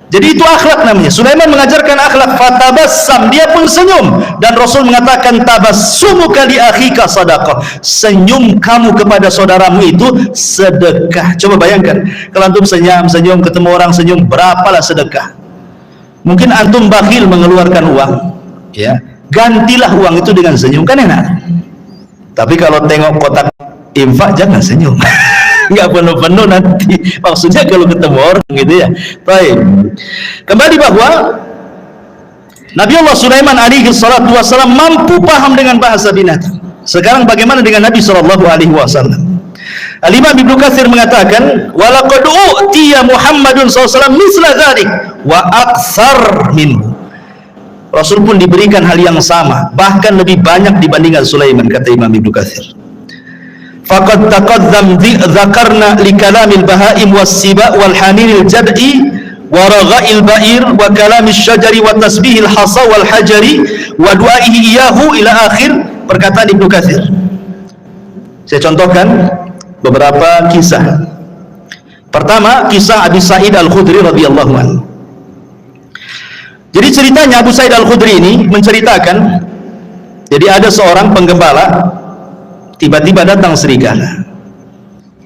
Jadi itu akhlak namanya. Sulaiman mengajarkan akhlak, fatabassam, dia pun senyum. Dan Rasul mengatakan tabassumuka li akhika sadaqah. Senyum kamu kepada saudaramu itu sedekah. Coba bayangkan, kalau antum senyum ketemu orang senyum, berapalah sedekah. Mungkin antum bakhil mengeluarkan uang, ya. Gantilah uang itu dengan senyum, kan enak. Tapi kalau tengok kotak infak jangan senyum. Nggak penuh-penuh nanti, maksudnya kalau ketemu orang, gitu ya. Baik, kembali bahwa Nabi Allah Sulaiman alaihi salatu wassalam mampu paham dengan bahasa binatang. Sekarang bagaimana dengan Nabi sallallahu alaihi wasallam? Al-Imam Ibnu Katsir mengatakan, walaqad u'tiya Muhammadun sallallahu alaihi wasallam misla dzalik wa aktsar minhu. Rasul pun diberikan hal yang sama, bahkan lebih banyak dibandingkan Sulaiman, kata Imam Ibnu Katsir. Faqad taqaddam dzakarna li kalamil bahaim was-siba wal hanil jad'i wa ragha'il ba'ir wa kalamil syajari wa tasbihil hasa wal hajari wa du'aihi iyahu ila akhir perkataan Ibnu Katsir. Saya contohkan beberapa kisah. Pertama, kisah Abi Sa'id Al-Khudri radhiyallahu anhu. Jadi ceritanya Abu Sa'id Al-Khudri ini menceritakan, jadi ada seorang penggembala, tiba-tiba datang serigala.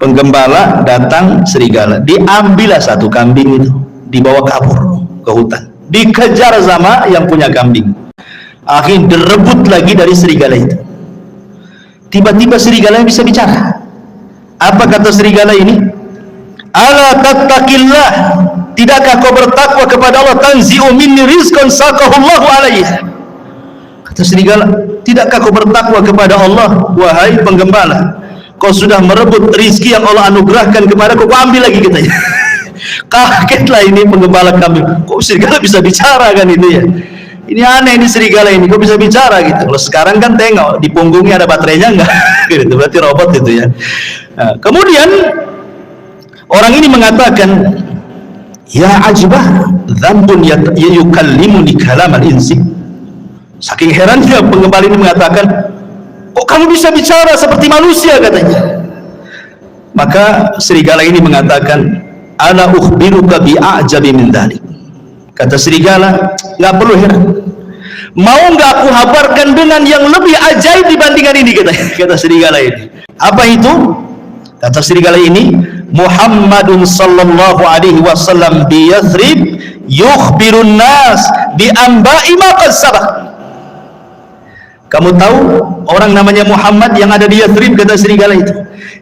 penggembala datang serigala, diambillah satu kambing itu, dibawa kabur ke hutan, dikejar sama yang punya kambing, akhirnya direbut lagi dari serigala itu. Tiba-tiba serigala yang bisa bicara. Apa kata serigala ini? Ala tattaqillah, tidakkah kau bertakwa kepada Allah? Tanzi'u minni rizqan saqahullahu alayhi. Kata serigala, tidakkah kau bertakwa kepada Allah, wahai penggembala? Kau sudah merebut rizki yang Allah anugerahkan kepada kau ambil lagi, katanya. Kagetlah ini penggembala kambing, kok serigala bisa bicara kan itu ya. Ini aneh ini serigala ini, kok bisa bicara gitu. Kalau sekarang kan tengok di punggungnya ada baterainya enggak? Gitu, berarti robot itu ya. Nah, kemudian orang ini mengatakan, ya ajibah dzambun yukallimuni kalamal insi. Saking herannya penggembala ini mengatakan, kok kamu bisa bicara seperti manusia, katanya. Maka serigala ini mengatakan, ana ukhbiruka bi'ajabi min dzalik. Kata serigala, nggak perlu heran. Mau nggak aku habarkan dengan yang lebih ajaib dibandingkan ini, kata serigala ini. Apa itu? Kata serigala ini, Muhammadun sallallahu alaihi wasallam bi Yathrib yukhbirun nas bi anba'i ma qad sabaq. Kamu tahu orang namanya Muhammad yang ada di Yathrib, kata serigala itu.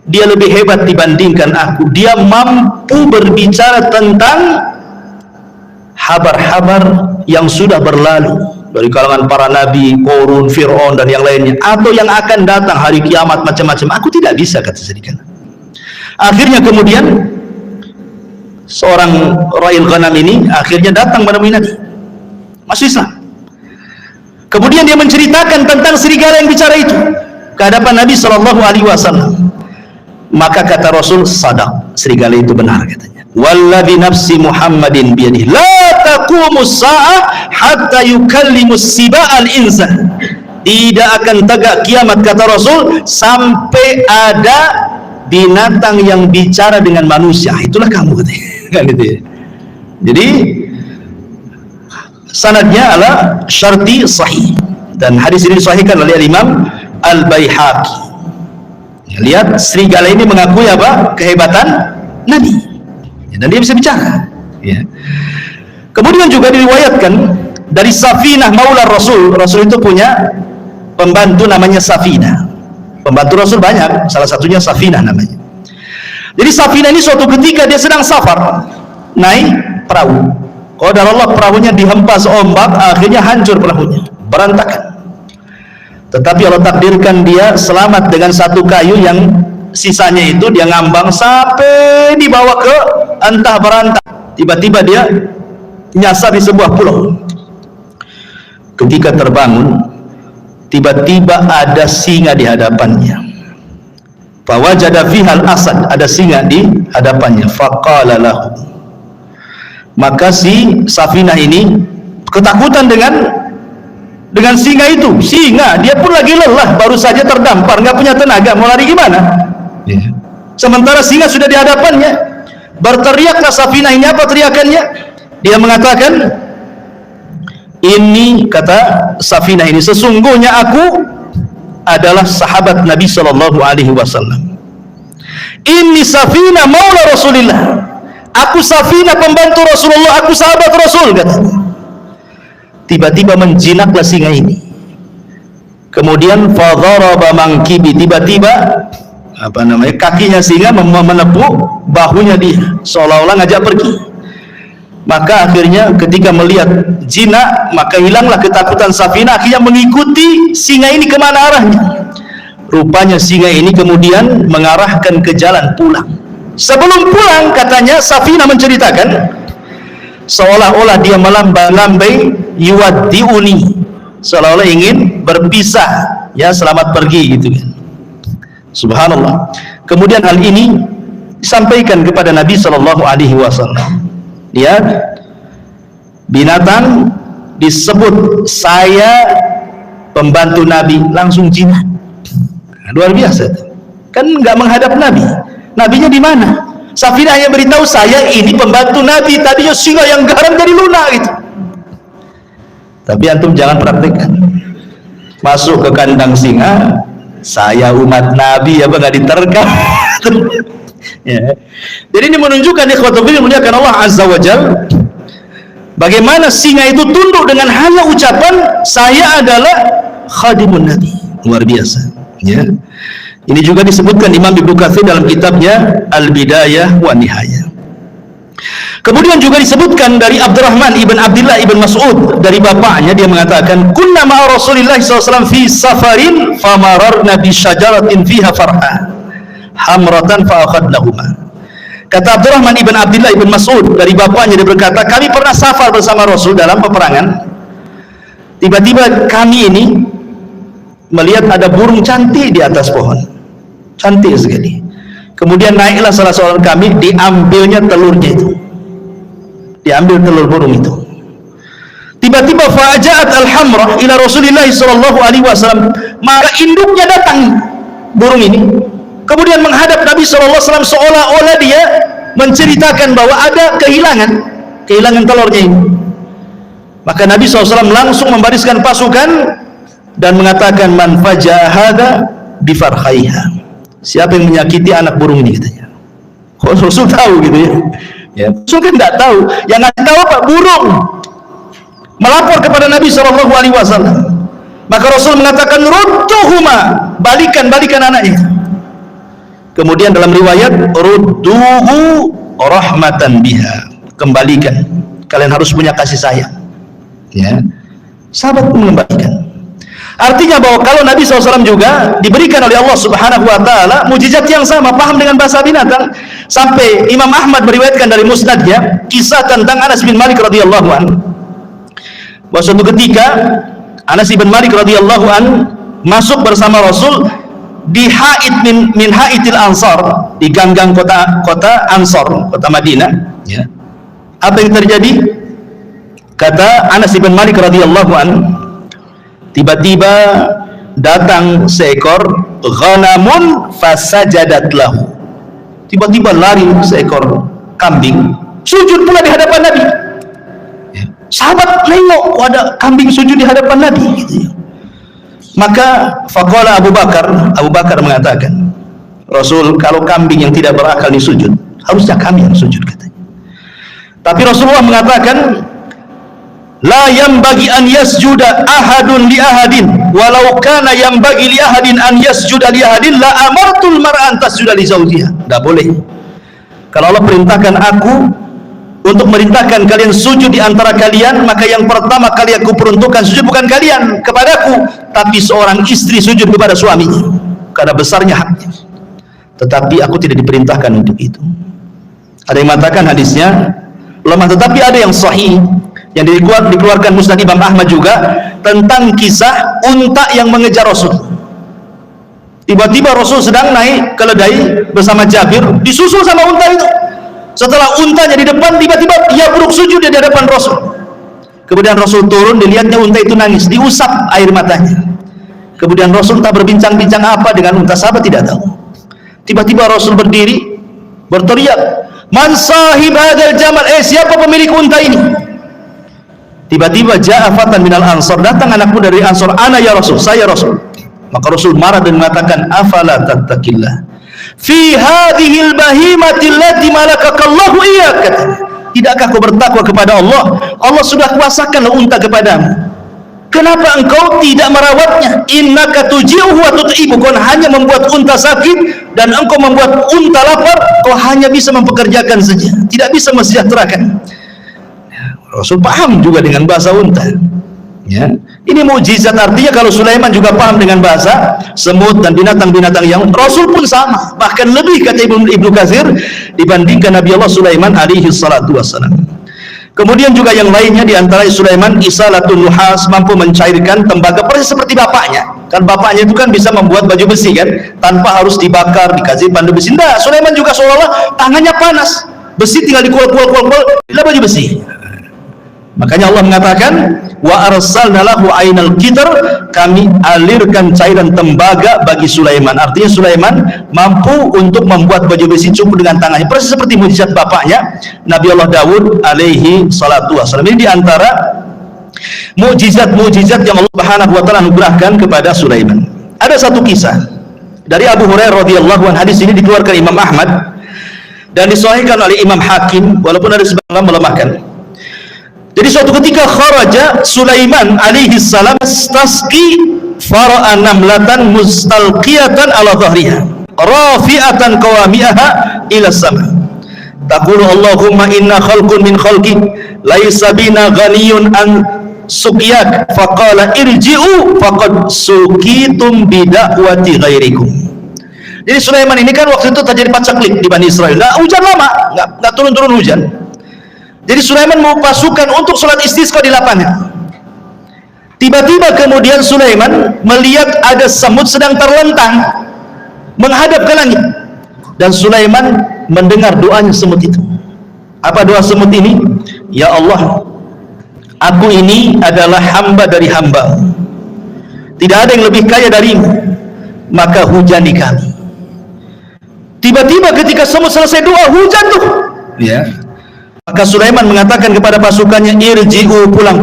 Dia lebih hebat dibandingkan aku. Dia mampu berbicara tentang habar-habar yang sudah berlalu dari kalangan para nabi, Qarun, Fir'aun dan yang lainnya, atau yang akan datang hari kiamat, macam-macam. Aku tidak bisa, kata serigala. Akhirnya kemudian seorang ra'il ghanam ini akhirnya datang menemui Nabi, masuk Islam. Kemudian dia menceritakan tentang serigala yang bicara itu ke hadapan Nabi SAW. Maka kata Rasul, sadaq, serigala itu benar, katanya. Walladzi nafsi Muhammadin biyadihi la taqumus sa'ah hatta yukallimus siba'al insan. Tidak akan tegak kiamat, kata Rasul, sampai ada binatang yang bicara dengan manusia. Itulah kamu, katanya. Kan gitu ya. Jadi sanadnya adalah syarti sahih, dan hadis ini disahihkan oleh Imam Al-Baihaqi. Lihat, serigala ini mengakui apa? Kehebatan Nabi, dan dia bisa bicara ya. Kemudian juga diriwayatkan dari Safinah maula Rasul. Rasul itu punya pembantu namanya Safinah. Pembantu Rasul banyak, salah satunya Safinah namanya. Jadi Safinah ini suatu ketika dia sedang safar, naik perahu. Qadar Allah, perahunya dihempas ombak, akhirnya hancur perahunya, berantakan. Tetapi Allah takdirkan dia selamat dengan satu kayu yang sisanya itu dia ngambang sampai dibawa ke antah berantah. Tiba-tiba dia nyasar di sebuah pulau. Ketika terbangun, tiba-tiba ada singa di hadapannya. Fawajada fihal asad, ada singa di hadapannya. Faqala lahu, maka si Safinah ini ketakutan dengan singa itu. Singa, dia pun lagi lelah, baru saja terdampar, nggak punya tenaga, mau lari gimana? Yeah. Sementara singa sudah di hadapannya. Berteriaklah Safinah ini, apa teriakannya? Dia mengatakan, ini, kata Safinah ini, sesungguhnya aku adalah sahabat Nabi SAW. Ini Safinah maula Rasulillah. Aku Safinah pembantu Rasulullah, aku sahabat Rasul, katanya. Tiba-tiba menjinaklah singa ini. Kemudian fadharaba mangkibi, tiba-tiba kakinya singa menepuk bahunya dia, seolah-olah ngajak pergi. Maka akhirnya ketika melihat jinak, maka hilanglah ketakutan Safinah, akhirnya mengikuti singa ini kemana arahnya. Rupanya singa ini kemudian mengarahkan ke jalan pulang. Sebelum pulang, katanya Safinah menceritakan, seolah-olah dia melambai-lambai yuwaddi'uni, seolah-olah ingin berpisah, ya, selamat pergi gitu kan. Subhanallah. Kemudian hal ini disampaikan kepada Nabi SAW. Lihat, binatang disebut saya pembantu Nabi, langsung jinak. Luar biasa, kan nggak menghadap Nabi. Nabinya di mana? Safinah hanya beritahu, saya ini pembantu Nabi, tadinya singa yang garang jadi lunak gitu. Tapi antum jangan praktekkan. Masuk ke kandang singa, saya umat Nabi, apa nggak diterkam? Ya. Jadi ini menunjukkan ikhwatul fillah muliakan Allah Azza wa Jalla, bagaimana singa itu tunduk dengan hanya ucapan saya adalah khadimun Nabi. Luar biasa. Ya. Ini juga disebutkan Imam Ibnu Katsir dalam kitabnya Al-Bidayah wa Nihayah. Kemudian juga disebutkan dari Abdurrahman ibn Abdullah ibn Mas'ud, dari bapaknya, dia mengatakan kunna ma'a Rasulillah SAW fi safarin famararna bi syajaratin fiha farha hamratan fa'akhadnahuma. Kata Abdurrahman ibn Abdullah ibn Mas'ud, dari bapaknya, dia berkata kami pernah safar bersama Rasul dalam peperangan. Tiba-tiba kami ini melihat ada burung cantik di atas pohon, cantik sekali. Kemudian naiklah salah seorang kami, diambilnya telurnya itu, diambil telur burung itu. Tiba-tiba fa'aja'at al-hamra ila Rasulillah sallallahu alaihi wasallam, maka induknya datang burung ini, kemudian menghadap Nabi sallallahu alaihi wasallam seolah-olah dia menceritakan bahwa ada kehilangan telurnya ini. Maka Nabi SAW langsung membariskan pasukan dan mengatakan man fajahada bifarhaiha, siapa yang menyakiti anak burung ini, katanya. Rasul tahu gitu ya. Ya, Rasul kan tidak tahu, yang ngasih tahu Pak burung melapor kepada Nabi SAW. Maka Rasul mengatakan rudduhuma, balikan anaknya. Kemudian dalam riwayat rudduhu rahmatan biha, kembalikan, kalian harus punya kasih sayang. Ya, sahabat pun mengembalikan. Artinya bahwa kalau Nabi SAW juga diberikan oleh Allah Subhanahu wa Ta'ala mujizat yang sama, paham dengan bahasa binatang. Sampai Imam Ahmad meriwayatkan dari musnadnya kisah tentang Anas bin Malik radhiyallahu anhu, bahwa suatu ketika Anas bin Malik radhiyallahu anhu masuk bersama Rasul di haid min haidil Ansar, di ganggang kota Ansar, kota Madinah. Ya. Apa yang terjadi? Kata Anas bin Malik radhiyallahu anhu, tiba-tiba datang seekor ghanamun fasajadat lahu. Tiba-tiba lari seekor kambing, sujud pula di hadapan Nabi. Ya. Sahabat nengok, ada kambing sujud di hadapan Nabi gitu ya. Maka faqala Abu Bakar mengatakan, Rasul, kalau kambing yang tidak berakal ini sujud, harusnya kami yang sujud, katanya. Tapi Rasulullah mengatakan la yanbaghi an yasjuda ahadun li ahadin walau kana yanbaghi li ahadin an yasjuda li ahadin la amartul mar'an tasjuda li zawjiha. Tidak boleh. Kalau Allah perintahkan aku untuk merintahkan kalian sujud di antara kalian, maka yang pertama kali aku peruntukkan sujud bukan kalian kepadaku, tapi seorang istri sujud kepada suaminya, karena besarnya haknya. Tetapi aku tidak diperintahkan untuk itu. Ada yang mengatakan hadisnya lemah, tetapi ada yang sahih yang dikeluarkan Musnad Imam Ahmad juga tentang kisah unta yang mengejar Rasul. Tiba-tiba Rasul sedang naik keledai bersama Jabir, disusul sama unta itu. Setelah untanya di depan, tiba-tiba ia buruk sujud di hadapan Rasul. Kemudian Rasul turun, dilihatnya unta itu nangis, diusap air matanya. Kemudian Rasul tak berbincang-bincang apa dengan unta, sahabat tidak tahu. Tiba-tiba Rasul berdiri, berteriak, man sahib hadzal jamal, siapa pemilik unta ini? Tiba-tiba ja'a fatan minal ansar, datang anak muda dari Ansar, ana ya Rasul, saya Rasul. Maka Rasul marah dan mengatakan, afala tattaqillah fi hadhil bahimati allati malakakallahu iyyak. Tidakkah kau bertakwa kepada Allah? Allah sudah kuasakan unta kepadamu. Kenapa engkau tidak merawatnya? Innaka tuji'uhu wa tut'ibu, kau hanya membuat unta sakit dan engkau membuat unta lapar, kau hanya bisa mempekerjakan saja, tidak bisa mensejahterakan. Rasul paham juga dengan bahasa unta. Ya. Ini mukjizat, artinya kalau Sulaiman juga paham dengan bahasa semut dan binatang-binatang yang, Rasul pun sama, bahkan lebih, kata Ibnu Katsir, dibandingkan Nabi Allah Sulaiman alaihi salatu wassalam. Kemudian juga yang lainnya diantara Sulaiman isalatun nuhas, mampu mencairkan tembaga persis seperti bapaknya. Kan bapaknya itu kan bisa membuat baju besi kan, tanpa harus dibakar, dikasih pandu besi. Nah, Sulaiman juga seolah-olah tangannya panas, besi tinggal dikual-kual, itulah baju besi. Makanya Allah mengatakan wa arsalna lahu ainal qitr, kami alirkan cairan tembaga bagi Sulaiman. Artinya Sulaiman mampu untuk membuat baju besi cukup dengan tangannya, persis seperti mukjizat bapaknya Nabi Allah Daud alaihi salatu wassalam. Ini diantara mukjizat-mukjizat yang Allah Subhanahu wa taala anugerahkan kepada Sulaiman. Ada satu kisah dari Abu Hurairah radhiyallahu anhu, hadis ini dikeluarkan Imam Ahmad dan disahihkan oleh Imam Hakim, walaupun ada sebagian melemahkan. Jadi suatu ketika kharaja Sulaiman alaihi salam tasqi fara'a namlatan mustalqiyatan ala dhahriha rafi'atan qawami'aha ila sama taqulu Allahumma inna khalqun min khalqi laisa bina ghaniyun an suqyak faqala irji'u faqad suqitum bida'wati ghairikum. Jadi Sulaiman ini kan waktu itu terjadi pacaklik di Bani Israel. Nah, hujan lama, nggak turun-turun hujan. Jadi Sulaiman mau pasukan untuk sholat istisqa di lapangan. Tiba-tiba kemudian Sulaiman melihat ada semut sedang terlentang menghadap ke langit. Dan Sulaiman mendengar doanya semut itu. Apa doa semut ini? Ya Allah, aku ini adalah hamba dari hamba. Tidak ada yang lebih kaya darimu, maka hujani kami. Tiba-tiba ketika semut selesai doa, hujan tuh. Ya. Maka Sulaiman mengatakan kepada pasukannya, irji'u, pulang.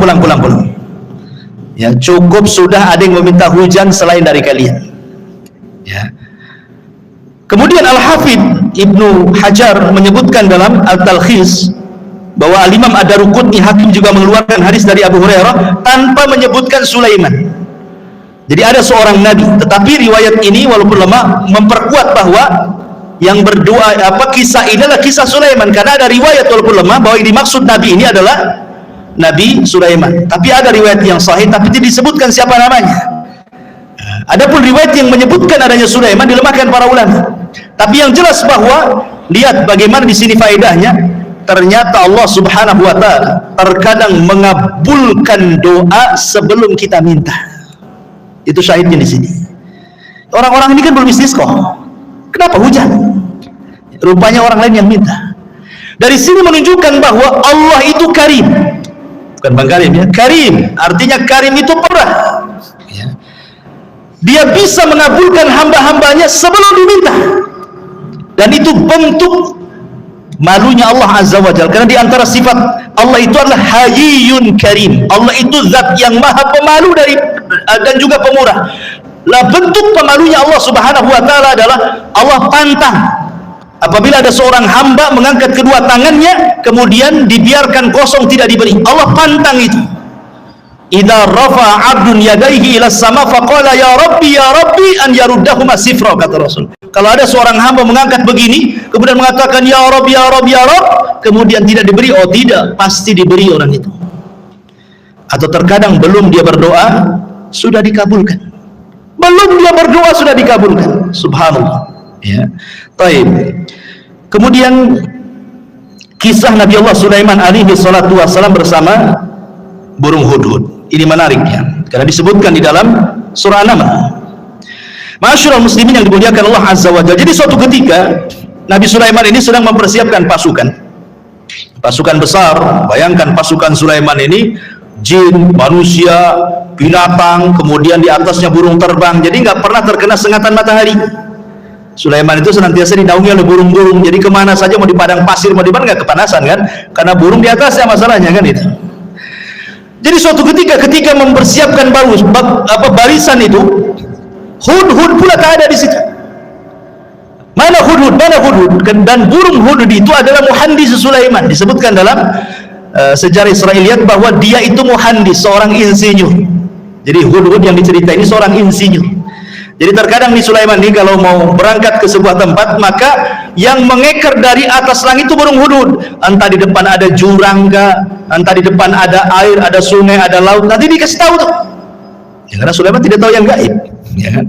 Ya, cukup sudah, ada yang meminta hujan selain dari kalian. Ya. Kemudian Al-Hafidh Ibnu Hajar menyebutkan dalam Al-Talkhis bahwa Al-Imam Ad-Daruqutni Hakim juga mengeluarkan hadis dari Abu Hurairah tanpa menyebutkan Sulaiman. Jadi ada seorang nabi, tetapi riwayat ini walaupun lemah memperkuat bahwa yang berdoa kisah ini adalah kisah Sulaiman, karena ada riwayat walaupun lemah bahwa yang dimaksud nabi ini adalah Nabi Sulaiman. Tapi ada riwayat yang sahih tapi tidak disebutkan siapa namanya. Adapun riwayat yang menyebutkan adanya Sulaiman dilemahkan para ulama. Tapi yang jelas bahwa lihat bagaimana di sini faedahnya, ternyata Allah Subhanahu wa taala terkadang mengabulkan doa sebelum kita minta. Itu syahidnya di sini. Orang-orang ini kan belum istisqa. Kenapa hujan? Rupanya orang lain yang minta. Dari sini menunjukkan bahwa Allah itu karim. Bukan Bang Karim ya, karim. Artinya karim itu pemurah. Ya. Dia bisa mengabulkan hamba-hambanya sebelum diminta. Dan itu bentuk malunya Allah Azza wa Jalla. Karena di antara sifat Allah itu adalah Hayyun Karim. Allah itu zat yang maha pemalu dan juga pemurah. Lah bentuk pemalunya Allah Subhanahu wa taala adalah Allah pantang apabila ada seorang hamba mengangkat kedua tangannya kemudian dibiarkan kosong tidak diberi. Allah pantang itu. Idza rafa'a 'abdun yadayhi ila sama faqala ya rabbi an yaruddahuma sifra, kata Rasul. Kalau ada seorang hamba mengangkat begini kemudian mengatakan ya Rabb, kemudian tidak diberi, oh tidak, pasti diberi orang itu. Atau terkadang belum dia berdoa sudah dikabulkan. Belum dia berdoa sudah dikabulkan. Subhanallah. Ya. Baik. Kemudian kisah Nabi Allah Sulaiman alaihi salatu wassalam bersama burung hudhud. Ini menariknya karena disebutkan di dalam surah An-Naml. Ma'asyiral muslimin yang dimuliakan Allah Azza wa Jalla. Jadi suatu ketika Nabi Sulaiman ini sedang mempersiapkan pasukan besar. Bayangkan pasukan Sulaiman ini jin, manusia, binatang, kemudian di atasnya burung terbang. Jadi nggak pernah terkena sengatan matahari. Sulaiman itu senantiasa dinaungi oleh burung-burung. Jadi kemana saja, mau di padang pasir, mau di mana, nggak kepanasan kan? Karena burung di atasnya masalahnya kan itu. Jadi suatu ketika mempersiapkan barisan itu, hudhud pula tak ada di situ. Mana hudhud? Dan burung hudhud itu adalah muhandis Sulaiman. Disebutkan dalam sejarah Israiliyat bahwa dia itu muhandis, seorang insinyur. Jadi hudhud yang diceritain ini seorang insinyur. Jadi terkadang di Sulaiman ini kalau mau berangkat ke sebuah tempat, maka yang mengeker dari atas langit itu burung hudhud. Entah di depan ada jurang kah, entah di depan ada air, ada sungai, ada laut, nanti dikasih tahu tuh. Ya, karena Sulaiman tidak tahu yang gaib, ya kan?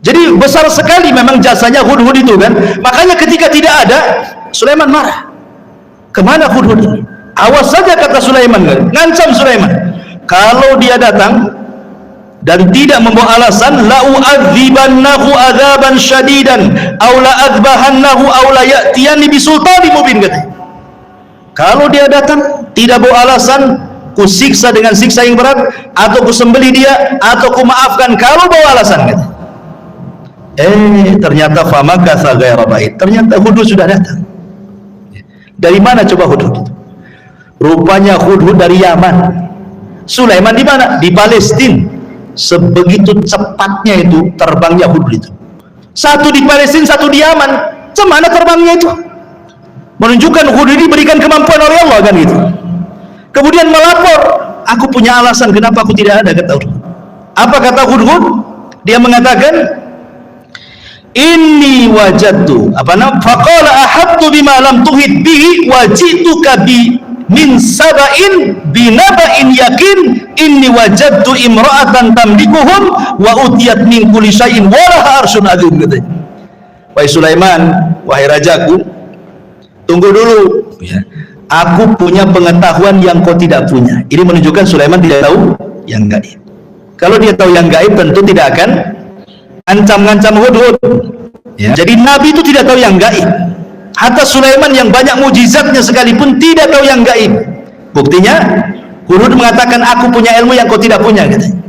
Jadi besar sekali memang jasanya hudhud itu kan. Makanya ketika tidak ada, Sulaiman marah. Kemana hudhud ini? Awas saja, kata Sulaiman kan? Ngancam Sulaiman. Kalau dia datang dan tidak membawa alasan, la u'adzibannahu adzaban syadidan aw la adzbahannahu aw la ya'tiyani bisultanin mubin, katanya. Kalau dia datang tidak bawa alasan, ku siksa dengan siksa yang berat, atau ku sembelih dia, atau ku maafkan kalau bawa alasan, katanya. Ternyata famakatha ghaira ba'id. Ternyata hudhud sudah datang. Dari mana coba hudhud itu? Rupanya hudhud dari Yaman. Sulaiman di mana? Di Palestina. Sebegitu cepatnya itu terbangnya hudhud itu. Satu di Palestina, satu di Yaman. Cemana terbangnya itu? menunjukkan Hud ini berikan kemampuan oleh Allah kan gitu. Kemudian melapor, aku punya alasan kenapa aku tidak ada, kata Hud. Apa kata Hud? Dia mengatakan, inni wajadtu faqala ahattu bima lam tuhit bihi wajituka bi min saba'in binaba'in yakin inni wajadtu imra'atan tamlikuhum wa utiyat min kulli syai'in wa laha arsyun adzim. Wahai Sulaiman, wahai rajaku, tunggu dulu ya. Aku punya pengetahuan yang kau tidak punya. Ini menunjukkan Sulaiman tidak tahu yang gaib. Kalau dia tahu yang gaib, tentu tidak akan ancam-ancam Hud. Ya. Jadi Nabi itu tidak tahu yang gaib. Hatta Sulaiman yang banyak mujizatnya sekalipun tidak tahu yang gaib. Buktinya Hud mengatakan, aku punya ilmu yang kau tidak punya, katanya.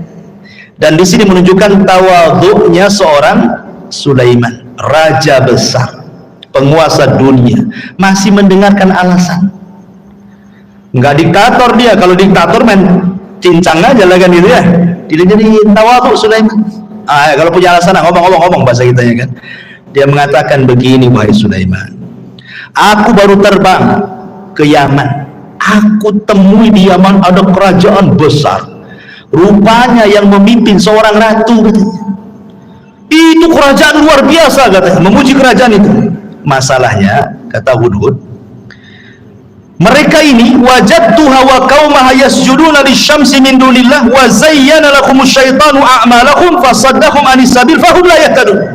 Dan di sini menunjukkan tawadhu'nya seorang Sulaiman, raja besar, penguasa dunia, masih mendengarkan alasan. Enggak diktator dia. Kalau diktator main cincang aja lah kan gitu ya. Tidak jadi tawadhu Sulaiman. Kalau punya alasan ngomong bahasa kita ya kan. Dia mengatakan begini, wahai Sulaiman, aku baru terbang ke Yaman. Aku temui di Yaman ada kerajaan besar. Rupanya yang memimpin seorang ratu, katanya. Itu kerajaan luar biasa, katanya. Memuji kerajaan itu. Masalahnya, kata Hud, mereka ini wajadtuha wa qaumaha yasjuduna lisyamsi min dunillah wa zayyana lakumus syaitanu a'malahum fasaddahum anis sabil fahum la yahtadun.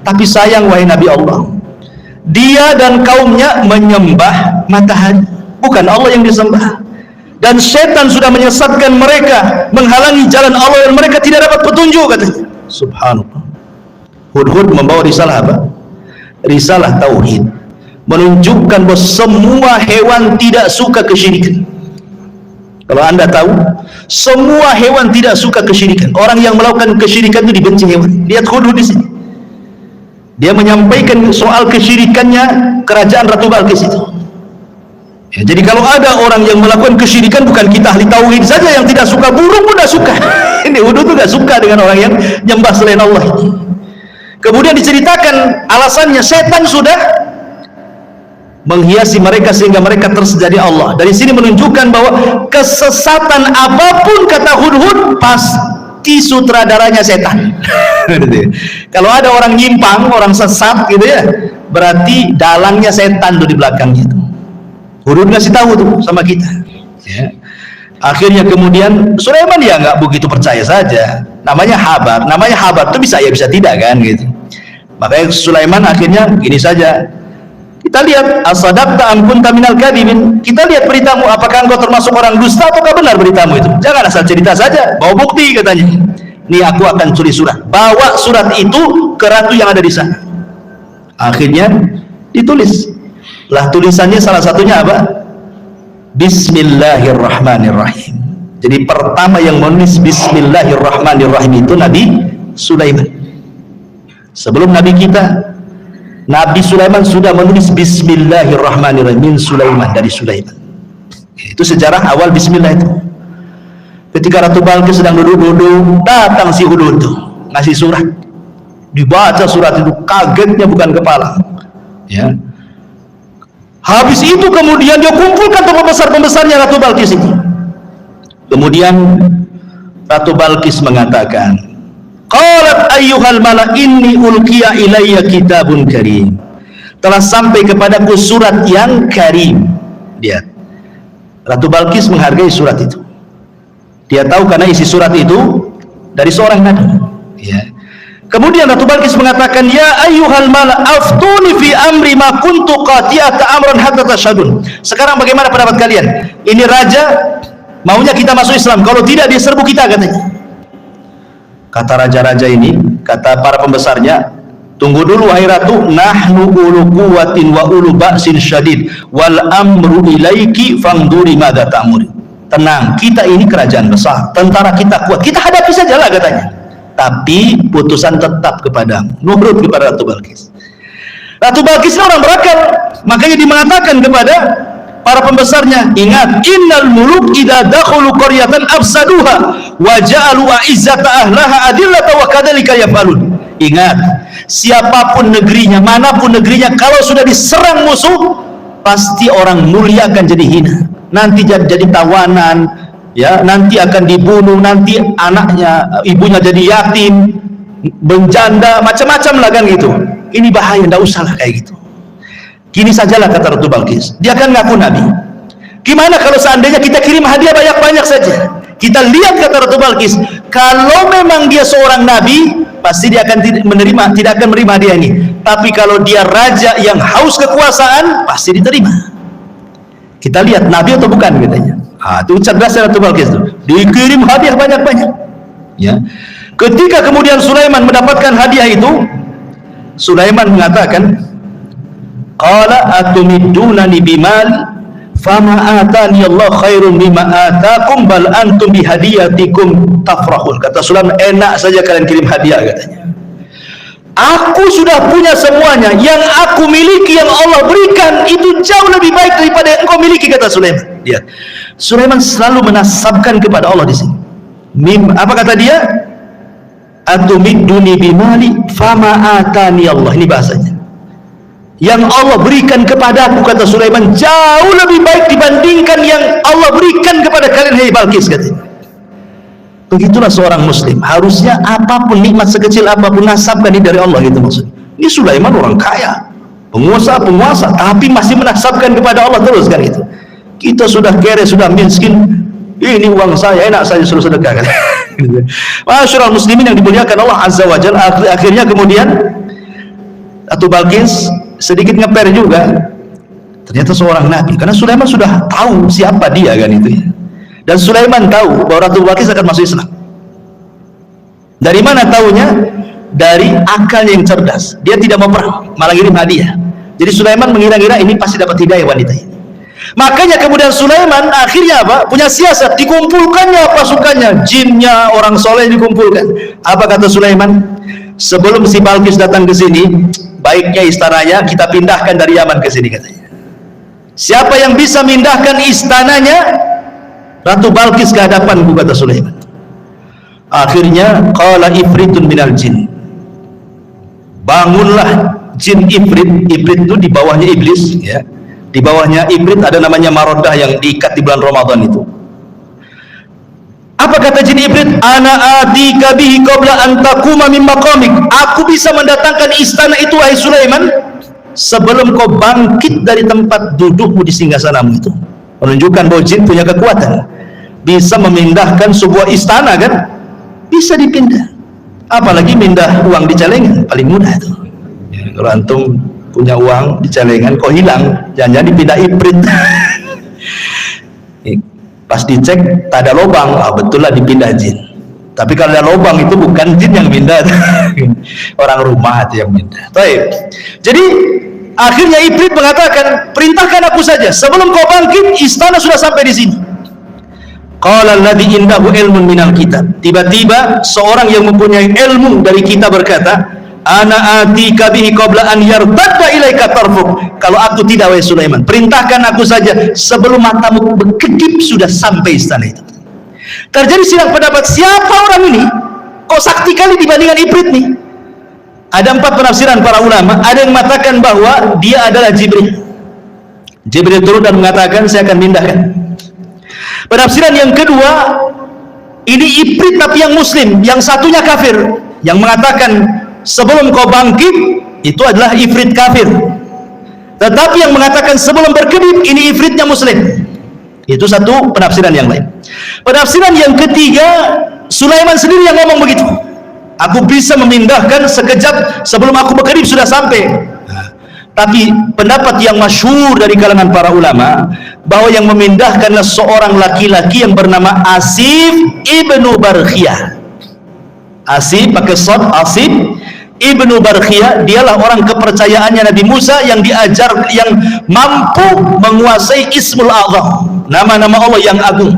Tapi sayang, wahai Nabi Allah, dia dan kaumnya menyembah matahari, bukan Allah yang disembah, dan setan sudah menyesatkan mereka, menghalangi jalan Allah, dan mereka tidak dapat petunjuk, katanya. Subhanallah. Hud membawa risalah apa? Risalah tauhid, menunjukkan bahwa semua hewan tidak suka kesyirikan. Kalau anda tahu, semua hewan tidak suka kesyirikan. Orang yang melakukan kesyirikan itu dibenci hewan. Lihat Hud di sini. Dia menyampaikan soal kesyirikannya kerajaan Ratu Balkis itu. Ya, jadi kalau ada orang yang melakukan kesyirikan, bukan kita ahli tauhid saja yang tidak suka, burung pun tidak suka. Ini Hud itu tidak suka dengan orang yang nyembah selain Allah. Kemudian diceritakan alasannya, setan sudah menghiasi mereka sehingga mereka tersedari Allah. Dari sini menunjukkan bahwa kesesatan apapun, kata Hud, pasti sutradaranya setan. Kalau ada orang nyimpang, orang sesat gitu ya, berarti dalangnya setan tuh di belakangnya itu. Hud ngasih tahu tuh sama kita. Ya. Akhirnya kemudian Sulaiman ya nggak begitu percaya saja. Namanya habar tuh bisa ya bisa tidak kan gitu. Makanya Sulaiman akhirnya gini saja. Kita lihat, asadaqta am kunta minal kadhibin. Kita lihat beritamu, apakah engkau termasuk orang dusta ataukah benar beritamu itu? Jangan asal cerita saja, bawa bukti, katanya. Nih aku akan tulis surat. Bawa surat itu ke ratu yang ada di sana. Akhirnya ditulis. Lah tulisannya salah satunya apa? Bismillahirrahmanirrahim. Jadi pertama yang menulis Bismillahirrahmanirrahim itu Nabi Sulaiman. Sebelum Nabi kita, Nabi Sulaiman sudah menulis Bismillahirrahmanirrahim min Sulaiman, dari Sulaiman. Itu sejarah awal Bismillah itu. Ketika Ratu Balkis sedang duduk-duduk, datang si Hud itu ngasih surat. Dibaca surat itu, kagetnya bukan kepala. Ya. Habis itu kemudian dia kumpulkan pembesar-pembesarnya Ratu Balkis itu. Kemudian Ratu Balkis mengatakan, qalat ayyuhal mala inni ulqiya ilayya kitabun karim. Telah sampai kepadaku surat yang karim. Lihat, Ratu Balkis menghargai surat itu. Dia tahu karena isi surat itu dari seorang nabi. Ya. Kemudian Ratu Balkis mengatakan, ya ayyuhal mala aftuni fi amri ma kuntu qati'ata amran hatta tashhadun. Sekarang bagaimana pendapat kalian? Ini raja maunya kita masuk Islam, kalau tidak dia serbu kita, katanya. Kata raja-raja ini, kata para pembesarnya, tunggu dulu wahai ratu, nahnu ulu quwwatin wa ulu ba'sin syadid wal amru ilaiki fangduri madza ta'muri. Tenang, kita ini kerajaan besar, tentara kita kuat, kita hadapi sajalah, katanya. Tapi putusan tetap kepadamu, nurut kepada Ratu Balkis. Ratu Balkis ini orang berakal, makanya dia mengatakan kepada para pembesarnya, ingat, innal muluk idza dakhulu qaryatan afsaduha wa ja'alu a'izzata ahlaha adillata wa kadzalika yaf'alun. Ingat, siapapun negerinya, manapun negerinya, kalau sudah diserang musuh, pasti orang mulia akan jadi hina, nanti jadi tawanan, ya, nanti akan dibunuh, nanti anaknya, ibunya jadi yatim, menjanda, macam-macam lah kan gitu. Ini bahaya, tidak usah lah kayak gitu. Gini sajalah kata Ratu Balqis, dia kan ngaku nabi. Gimana kalau seandainya kita kirim hadiah banyak-banyak saja? Kita lihat kata Ratu Balqis, kalau memang dia seorang nabi, pasti dia akan tidak akan menerima hadiah ini. Tapi kalau dia raja yang haus kekuasaan, pasti diterima. Kita lihat nabi atau bukan katanya. Itu cerdas Ratu Balqis tuh. Dikirim hadiah banyak-banyak. Ya. Ketika kemudian Sulaiman mendapatkan hadiah itu, Sulaiman mengatakan, qala atumidunani bimal fama atani Allah khairun mimma atakum bal antum bihadiyatikum tafrahun. Kata Sulaiman, enak saja kalian kirim hadiah katanya. Aku sudah punya semuanya, yang aku miliki, yang Allah berikan itu jauh lebih baik daripada yang engkau miliki, kata Sulaiman. Lihat, Sulaiman selalu menasabkan kepada Allah di sini. Apa kata dia? Atumiduni bimali fama atani Allah. Ini bahasanya. Yang Allah berikan kepadaku, kata Sulaiman, jauh lebih baik dibandingkan yang Allah berikan kepada kalian, hai Balqis, katanya. Begitulah seorang muslim, harusnya apapun nikmat sekecil apapun nasabkan ini dari Allah, gitu maksudnya. Ini Sulaiman orang kaya, penguasa, tapi masih menasabkan kepada Allah terus kan gitu. Kita sudah kere, sudah miskin, ini uang saya, enak saja suruh sedekah kan. Masyaallah muslimin yang dimuliakan Allah Azza wa Jalla. Akhirnya kemudian Ratu Balqis sedikit ngeper juga, ternyata seorang nabi, karena Sulaiman sudah tahu siapa dia kan itu ya. Dan Sulaiman tahu bahwa Ratu Balqis akan masuk Islam. Dari mana tahunya? Dari akalnya yang cerdas. Dia tidak mau perang, malah kirim hadiah. Jadi Sulaiman mengira-ngira ini pasti dapat hidayah wanita ini. Makanya kemudian Sulaiman akhirnya apa? Punya siasat, dikumpulkannya pasukannya, jinnya, orang soleh dikumpulkan. Apa kata Sulaiman? Sebelum si Balqis datang ke sini, baiknya istananya kita pindahkan dari Yaman ke sini, katanya. Siapa yang bisa mindahkan istananya Ratu Balqis ke hadapanku, kata Sulaiman. Akhirnya qala ifritun minal jin, bangunlah jin ifrit. Ifrit itu di bawahnya iblis ya. Di bawahnya ifrit ada namanya Marodah yang diikat di bulan Ramadan itu. Apa kata jin ifrit? Ana atika bihi qabla an taquma min maqamik. Aku bisa mendatangkan istana itu, wahai Sulaiman, sebelum kau bangkit dari tempat dudukmu di singgasanamu itu. Menunjukkan bahwa jin punya kekuatan, bisa memindahkan sebuah istana kan, bisa dipindah. Apalagi mindah uang di celengan, paling mudah itu ya. Kalau antum punya uang di celengan kok hilang, jangan-jangan dipindah ifrit. Pas dicek tak ada lubang, betul lah dipindah jin. Tapi kalau ada lubang itu bukan jin yang pindah, orang rumah itu yang pindah. Baik. Jadi akhirnya ifrit mengatakan, perintahkan aku saja, sebelum kau bangkit istana sudah sampai di sini. Qala alladhi indahu ilmun minal kitab. Tiba-tiba seorang yang mempunyai ilmu dari kita berkata, ana atika bihi qabla an yartadda ilaika tarfuk. Kalau aku tidak, wahai Sulaiman, perintahkan aku saja sebelum matamu berkedip sudah sampai istana itu. Terjadi silang pendapat, siapa orang ini kok sakti kali dibandingkan ifrit nih. Ada 4 penafsiran para ulama. Ada yang mengatakan bahwa dia adalah Jibril. Jibril turun dan mengatakan, saya akan pindahkan. Penafsiran yang kedua, ini ifrit tapi yang muslim, yang satunya kafir, yang mengatakan sebelum kau bangkit itu adalah ifrit kafir. Tetapi yang mengatakan sebelum berkedip ini ifritnya muslim. Itu satu penafsiran yang lain. Penafsiran yang ketiga, Sulaiman sendiri yang ngomong begitu. Aku bisa memindahkan sekejap sebelum aku berkedip sudah sampai. Tapi pendapat yang masyhur dari kalangan para ulama bahwa yang memindahkanlah seorang laki-laki yang bernama Asif ibnu Barkhiyah. Asif pakai shad, Asif ibnu Barkhiyah, dialah orang kepercayaannya Nabi Musa yang diajar, yang mampu menguasai Ismul A'zam, nama-nama Allah yang agung.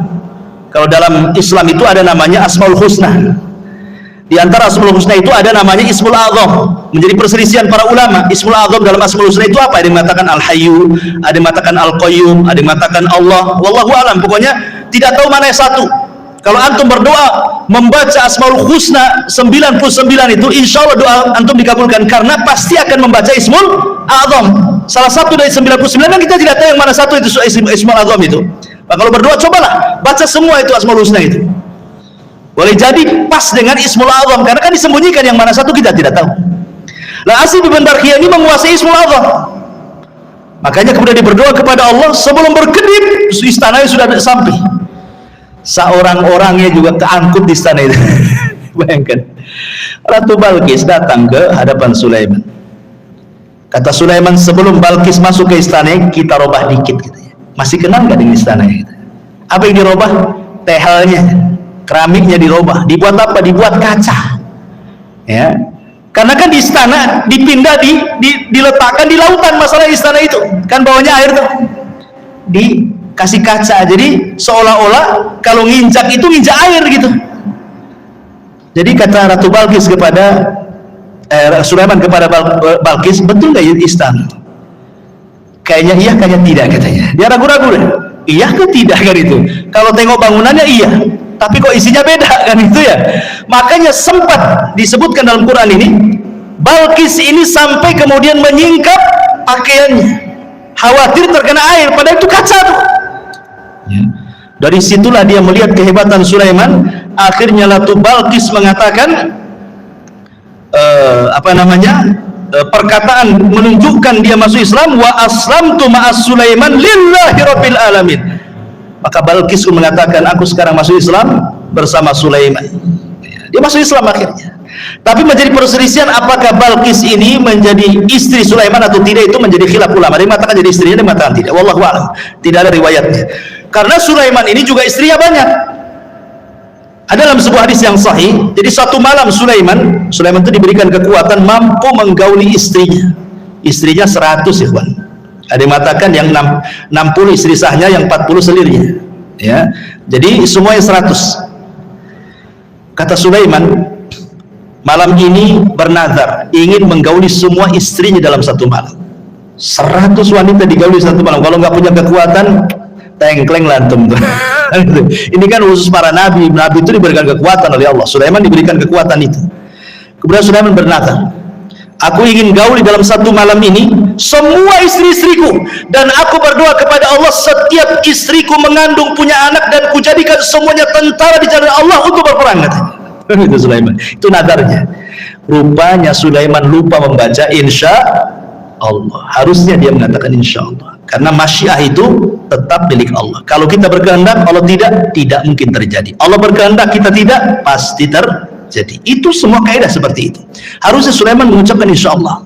Kalau dalam Islam itu ada namanya Asmaul Husna. Di antara Asmaul Husna itu ada namanya Ismul A'zam. Menjadi perselisihan para ulama, Ismul A'zam dalam Asmaul Husna itu apa? Ada yang mengatakan Al-Hayyu, ada yang mengatakan Al-Qayyum, ada yang mengatakan Allah. Wallahu a'lam. Pokoknya tidak tahu mana yang satu. Kalau antum berdoa membaca Asmaul Husna 99 itu, insya Allah doa antum dikabulkan, karena pasti akan membaca Ismul A'zam. Salah satu dari 99 yang kita tidak tahu yang mana satu itu Ismul A'zam itu. Nah, kalau berdoa cobalah baca semua itu Asmaul Husna itu. Boleh jadi pas dengan Ismul A'zam, karena kan disembunyikan yang mana satu kita tidak tahu. Nah, Asy bin Barqiyah ini menguasai Ismul A'zam. Makanya kemudian dia berdoa kepada Allah, sebelum berkedip istananya sudah sampai. Seorang-orangnya juga keangkut di istana itu. Bayangkan, Ratu Balkis datang ke hadapan Sulaiman. Kata Sulaiman, sebelum Balkis masuk ke istana, kita robah dikit katanya. Masih kenal nggak dengan istana itu? Apa yang dirobah? Tehelnya, keramiknya dirobah. Dibuat apa? Dibuat kaca. Ya, karena kan di istana dipindah, diletakkan di lautan. Masalah istana itu kan bawahnya air tuh, dikasih kaca, jadi seolah-olah kalau nginjak itu nginjak air gitu. Jadi kata Ratu Balkis kepada Sulaiman kepada Balkis, betul nggak istana? Kayaknya iya, kayaknya tidak katanya. Dia ragu-ragu deh, iya ke tidak kan itu. Kalau tengok bangunannya iya, tapi kok isinya beda kan itu ya. Makanya sempat disebutkan dalam Quran ini, Balkis ini sampai kemudian menyingkap pakaiannya, khawatir terkena air, padahal itu kaca tuh. Ya. Dari situlah dia melihat kehebatan Sulaiman. Akhirnya Ratu Balkis mengatakan perkataan menunjukkan dia masuk Islam, wa aslamtu ma'as Sulaiman lillahi rabbil alamin. Maka Balkis mengatakan, aku sekarang masuk Islam bersama Sulaiman. Dia masuk Islam akhirnya. Tapi menjadi perselisihan apakah Balkis ini menjadi istri Sulaiman atau tidak, itu menjadi khilaf ulama. Dia mengatakan jadi istrinya, dia mengatakan tidak. Wallahu a'lam. Tidak ada riwayatnya. Karena Sulaiman ini juga istrinya banyak. Ada dalam sebuah hadis yang sahih, jadi satu malam Sulaiman itu diberikan kekuatan mampu menggauli istrinya. Istrinya 100 ikhwan. Ada yang mengatakan yang 60 istri sahnya, yang 40 selirnya. Ya. Jadi semuanya 100. Kata Sulaiman, malam ini bernazar ingin menggauli semua istrinya dalam satu malam. 100 wanita digauli satu malam. Kalau nggak punya kekuatan, tengkleng lantum tuh. Ini kan khusus para nabi. Nabi itu diberikan kekuatan oleh Allah. Sulaiman diberikan kekuatan itu. Kemudian Sulaiman bernazar, aku ingin gauli dalam satu malam ini semua istri-istriku, dan aku berdoa kepada Allah, setiap istriku mengandung punya anak, dan kujadikan semuanya tentara di jalan Allah untuk berperang. Itu Sulaiman, itu nadarnya. Rupanya Sulaiman lupa membaca insya Allah. Harusnya dia mengatakan insya Allah, karena masyiah itu tetap milik Allah. Kalau kita berkehendak, Allah tidak mungkin terjadi. Allah berkehendak, kita tidak, pasti terjadi. Itu semua kaidah seperti itu. Harusnya Sulaiman mengucapkan insya Allah.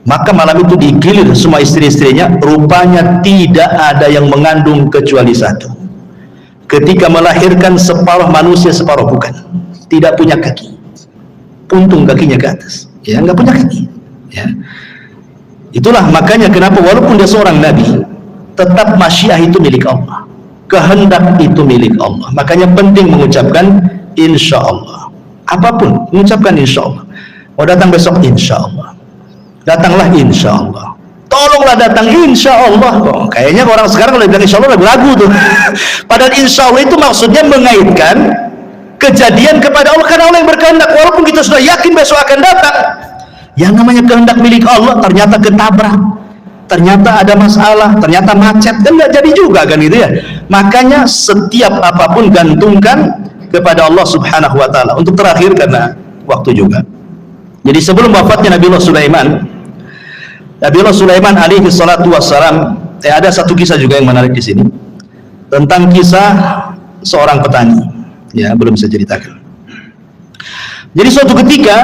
Maka malam itu digilir semua istri-istrinya. Rupanya tidak ada yang mengandung kecuali satu. Ketika melahirkan, separuh manusia separuh bukan. Tidak punya kaki, puntung kakinya ke atas, ya, nggak punya kaki. Ya. Itulah makanya kenapa walaupun dia seorang nabi, tetap masyiah itu milik Allah, kehendak itu milik Allah. Makanya penting mengucapkan insya Allah. Apapun mengucapkan insya Allah. Mau datang besok insya Allah, datanglah insya Allah. Tolonglah datang insya Allah. Oh, kayaknya orang sekarang kalau bilang insya Allah ragu tuh. Padahal insya Allah itu maksudnya mengaitkan kejadian kepada Allah, karena Allah yang berkehendak. Walaupun kita sudah yakin besok akan datang, yang namanya kehendak milik Allah ternyata ketabrak, ternyata ada masalah, ternyata macet, kan nggak jadi juga kan gitu ya. Makanya setiap apapun gantungkan kepada Allah subhanahu wa ta'ala. Untuk terakhir karena waktu juga, jadi sebelum wafatnya Nabiullah Sulaiman alaihi salatu wassalam, ada satu kisah juga yang menarik di sini, tentang kisah seorang petani. Ya, belum saya ceritakan. Jadi suatu ketika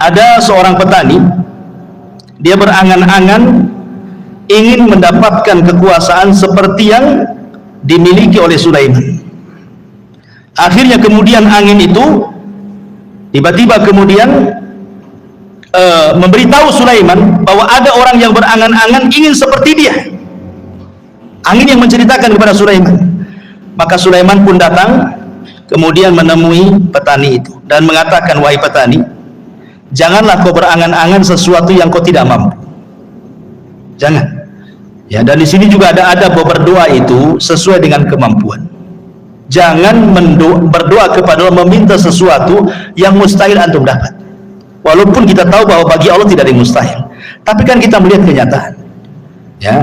ada seorang petani, dia berangan-angan ingin mendapatkan kekuasaan seperti yang dimiliki oleh Sulaiman. Akhirnya kemudian angin itu tiba-tiba kemudian memberitahu Sulaiman bahwa ada orang yang berangan-angan ingin seperti dia. Angin yang menceritakan kepada Sulaiman. Maka Sulaiman pun datang, kemudian menemui petani itu dan mengatakan, wahai petani, janganlah kau berangan-angan sesuatu yang kau tidak mampu. Jangan. Ya, dan di sini juga ada adab berdoa itu sesuai dengan kemampuan. Jangan berdoa kepada Allah meminta sesuatu yang mustahil antum dapat. Walaupun kita tahu bahwa bagi Allah tidak ada yang mustahil, tapi kan kita melihat kenyataan. Ya,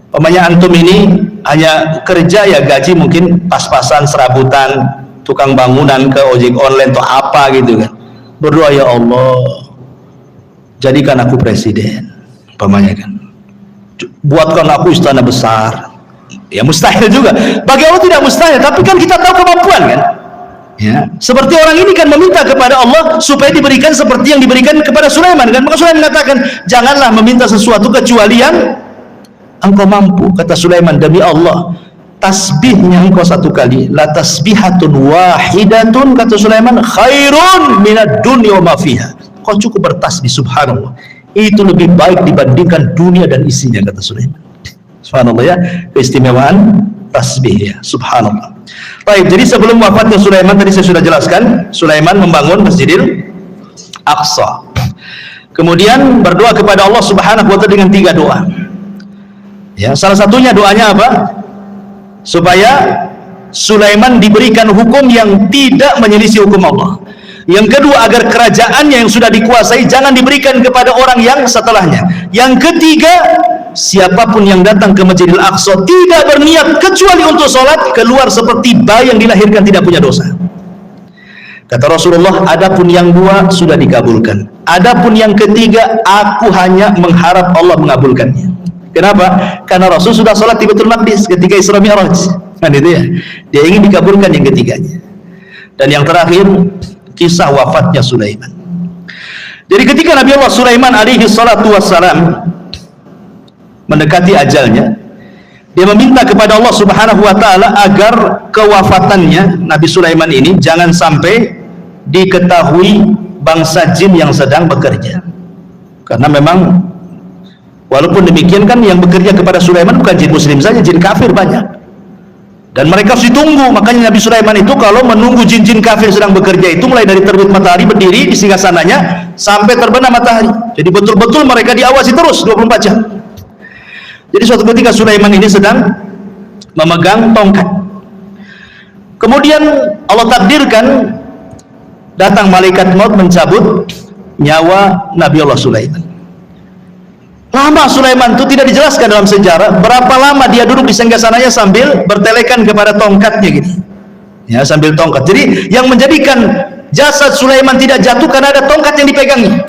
umpamanya antum ini hanya kerja ya gaji mungkin pas-pasan, serabutan, tukang bangunan ke ojek online atau apa gitu kan. Berdoa, ya Allah, jadikan aku presiden, umpamanya kan. Buatkan aku istana besar. Ya mustahil juga. Bagi Allah tidak mustahil, tapi kan kita tahu kemampuan kan. Ya, seperti orang ini kan meminta kepada Allah supaya diberikan seperti yang diberikan kepada Sulaiman kan. Maka Sulaiman mengatakan, janganlah meminta sesuatu kecuali yang engkau mampu. Kata Sulaiman, demi Allah, tasbihnya engkau satu kali, la tasbihatun wahidatun, kata Sulaiman, khairun minad dunya wa ma fiha. Kau cukup bertasbih, subhanallah, itu lebih baik dibandingkan dunia dan isinya, kata Sulaiman. Subhanallah ya, keistimewaan tasbih ya, subhanallah. Baik, jadi sebelum wafatnya Sulaiman, tadi saya sudah jelaskan, Sulaiman membangun Masjidil Aqsa. Kemudian berdoa kepada Allah Subhanahu wa ta'ala dengan 3 doa. Ya, salah satunya doanya apa? Supaya Sulaiman diberikan hukum yang tidak menyelisih hukum Allah. Yang kedua, agar kerajaannya yang sudah dikuasai jangan diberikan kepada orang yang setelahnya. Yang ketiga, siapapun yang datang ke Masjidil Aqsa tidak berniat kecuali untuk sholat, keluar seperti bayi yang dilahirkan tidak punya dosa. Kata Rasulullah, adapun yang 2 sudah dikabulkan, adapun yang ketiga aku hanya mengharap Allah mengabulkannya. Kenapa? Karena Rasul sudah sholat di Baitul Maqdis ketika Isra Mi'raj kan, itu ya, dia ingin dikabulkan yang ketiganya. Dan yang terakhir, kisah wafatnya Sulaiman. Jadi ketika Nabi Allah Sulaiman alaihi salatu wassalam mendekati ajalnya, dia meminta kepada Allah Subhanahu wa ta'ala agar kewafatannya Nabi Sulaiman ini jangan sampai diketahui bangsa jin yang sedang bekerja. Karena memang walaupun demikian kan yang bekerja kepada Sulaiman bukan jin muslim saja, jin kafir banyak. Dan mereka harus ditunggu. Makanya Nabi Sulaiman itu kalau menunggu jin-jin kafir sedang bekerja itu mulai dari terbit matahari berdiri di singgasananya sampai terbenam matahari. Jadi betul-betul mereka diawasi terus 24 jam. Jadi suatu ketika Sulaiman ini sedang memegang tongkat. Kemudian Allah takdirkan datang malaikat maut mencabut nyawa Nabi Allah Sulaiman. Lama Sulaiman itu tidak dijelaskan dalam sejarah berapa lama dia duduk di singgasananya sambil bertelekan kepada tongkatnya gini. Ya, sambil tongkat. Jadi yang menjadikan jasad Sulaiman tidak jatuh karena ada tongkat yang dipegangnya.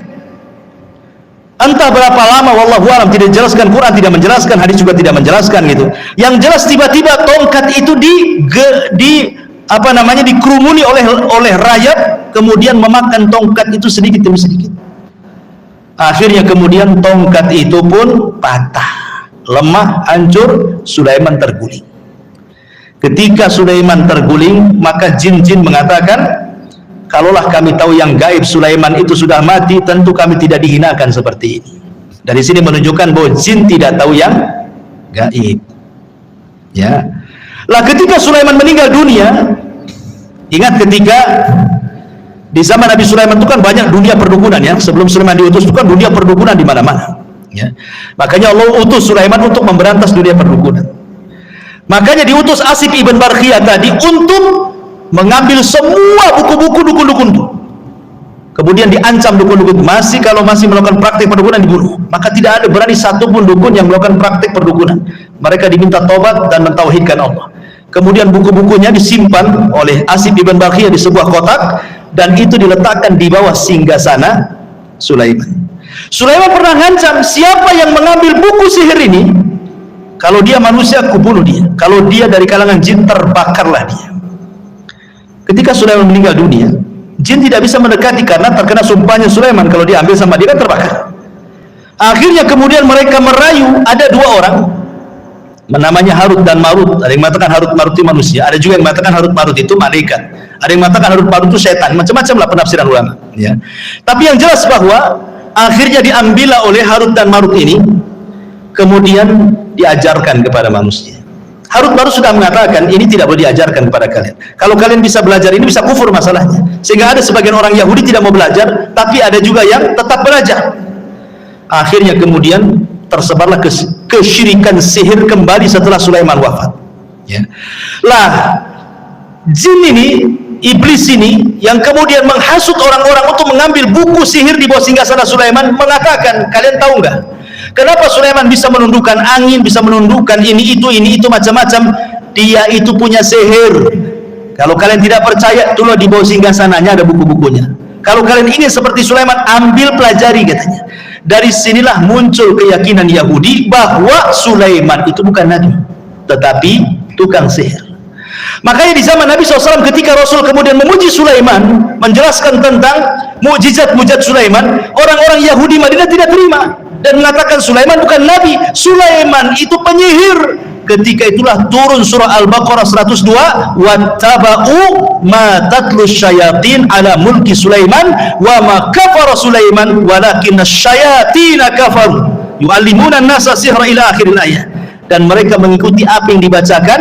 Entah berapa lama, wallahu a'lam, tidak dijelaskan, Quran tidak menjelaskan, hadis juga tidak menjelaskan gitu. Yang jelas tiba-tiba tongkat itu dikerumuni oleh rayap, kemudian memakan tongkat itu sedikit demi sedikit. Akhirnya kemudian tongkat itu pun patah, lemah, hancur, Sulaiman terguling. Ketika Sulaiman terguling, maka jin-jin mengatakan, kalaulah kami tahu yang gaib Sulaiman itu sudah mati, tentu kami tidak dihinakan seperti ini. Dari sini menunjukkan bahwa jin tidak tahu yang gaib. Ya. Lah ketika Sulaiman meninggal dunia, ingat ketika di zaman Nabi Sulaiman itu kan banyak dunia perdukunan ya. Sebelum Sulaiman diutus itu kan dunia perdukunan di mana-mana. Ya. Makanya Allah utus Sulaiman untuk memberantas dunia perdukunan. Makanya diutus Asif ibn Barkhiyah tadi untuk mengambil semua buku-buku dukun-dukun itu. Kemudian diancam dukun-dukun kalau masih melakukan praktik perdukunan dibunuh. Maka tidak ada berani satupun dukun yang melakukan praktik perdukunan. Mereka diminta tobat dan mentauhidkan Allah. Kemudian buku-bukunya disimpan oleh Asif ibn Barkhiyah di sebuah kotak, dan itu diletakkan di bawah singgasana Sulaiman. Sulaiman pernah ngancam, siapa yang mengambil buku sihir ini, kalau dia manusia aku bunuh dia, kalau dia dari kalangan jin terbakarlah dia. Ketika Sulaiman meninggal dunia, jin tidak bisa mendekati karena terkena sumpahnya Sulaiman, kalau diambil sama dia kan terbakar. Akhirnya kemudian mereka merayu, ada 2 orang namanya Harut dan Marut. Ada yang mengatakan Harut Marut itu manusia, ada juga yang mengatakan Harut Marut itu malaikat, ada yang mengatakan Harut Marut itu setan, macam-macam lah penafsiran ulama ya. Tapi yang jelas bahwa akhirnya diambillah oleh Harut dan Marut ini, kemudian diajarkan kepada manusia. Harut Marut sudah mengatakan ini tidak boleh diajarkan kepada kalian, kalau kalian bisa belajar ini bisa kufur masalahnya. Sehingga ada sebagian orang Yahudi tidak mau belajar, tapi ada juga yang tetap belajar. Akhirnya kemudian tersebarlah kesyirikan sihir kembali setelah Sulaiman wafat ya. Lah jin ini, iblis ini yang kemudian menghasut orang-orang untuk mengambil buku sihir di bawah singgasana Sulaiman, mengatakan, kalian tahu nggak kenapa Sulaiman bisa menundukkan angin, bisa menundukkan ini itu macam-macam? Dia itu punya sihir. Kalau kalian tidak percaya, tolong di bawah singgasananya ada buku-bukunya. Kalau kalian ingin seperti Sulaiman, ambil pelajari, katanya. Dari sinilah muncul keyakinan Yahudi bahwa Sulaiman itu bukan nabi, tetapi tukang sihir. Makanya di zaman Nabi SAW ketika Rasul kemudian memuji Sulaiman, menjelaskan tentang mukjizat-mukjizat Sulaiman, orang-orang Yahudi Madinah tidak terima dan mengatakan Sulaiman bukan nabi, Sulaiman itu penyihir. Ketika itulah turun surah Al-Baqarah 102, wattaba'u ma tatlu syayatin ala mulki Sulaiman wa ma kafara Sulaiman walakinna syayatina kafaru yu'allimuna an-nasa sihra ila akhir ayat. Dan mereka mengikuti apa yang dibacakan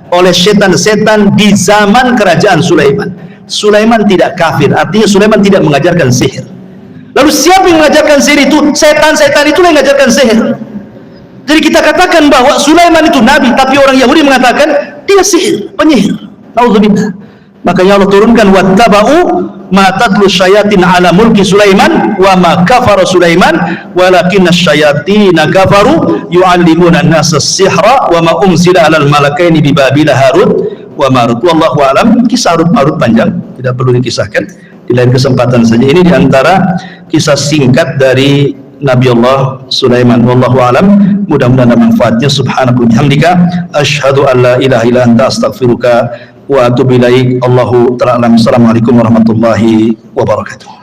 oleh setan-setan di zaman kerajaan Sulaiman. Sulaiman tidak kafir, artinya Sulaiman tidak mengajarkan sihir. Lalu siapa yang mengajarkan sihir itu? Setan-setan itu yang mengajarkan sihir. Jadi kita katakan bahwa Sulaiman itu nabi, tapi orang Yahudi mengatakan dia sihir, penyihir. Nauzubillah. Makanya Allah turunkan wattaba'u ma tatlu syayatin ala mulki Sulaiman wa ma kafara Sulaiman walakinna syayatina kafaru yu'allimuna an-nasa sihra wa ma unzila 'alal malakaini bi Babila Harut wa Marut. Wallahu a'lam. Kisah Harut Marut panjang, tidak perlu dikisahkan, di lain kesempatan saja. Ini diantara kisah singkat dari Nabi Allah Sulaiman. Wallahu a'lam. Mudah-mudahan ada manfaatnya. Subhanallahi wa bihamdika asyhadu an la ilaha illa anta astaghfiruka wa atubu ilaik. Allahu ta'ala. Assalamualaikum warahmatullahi wabarakatuh.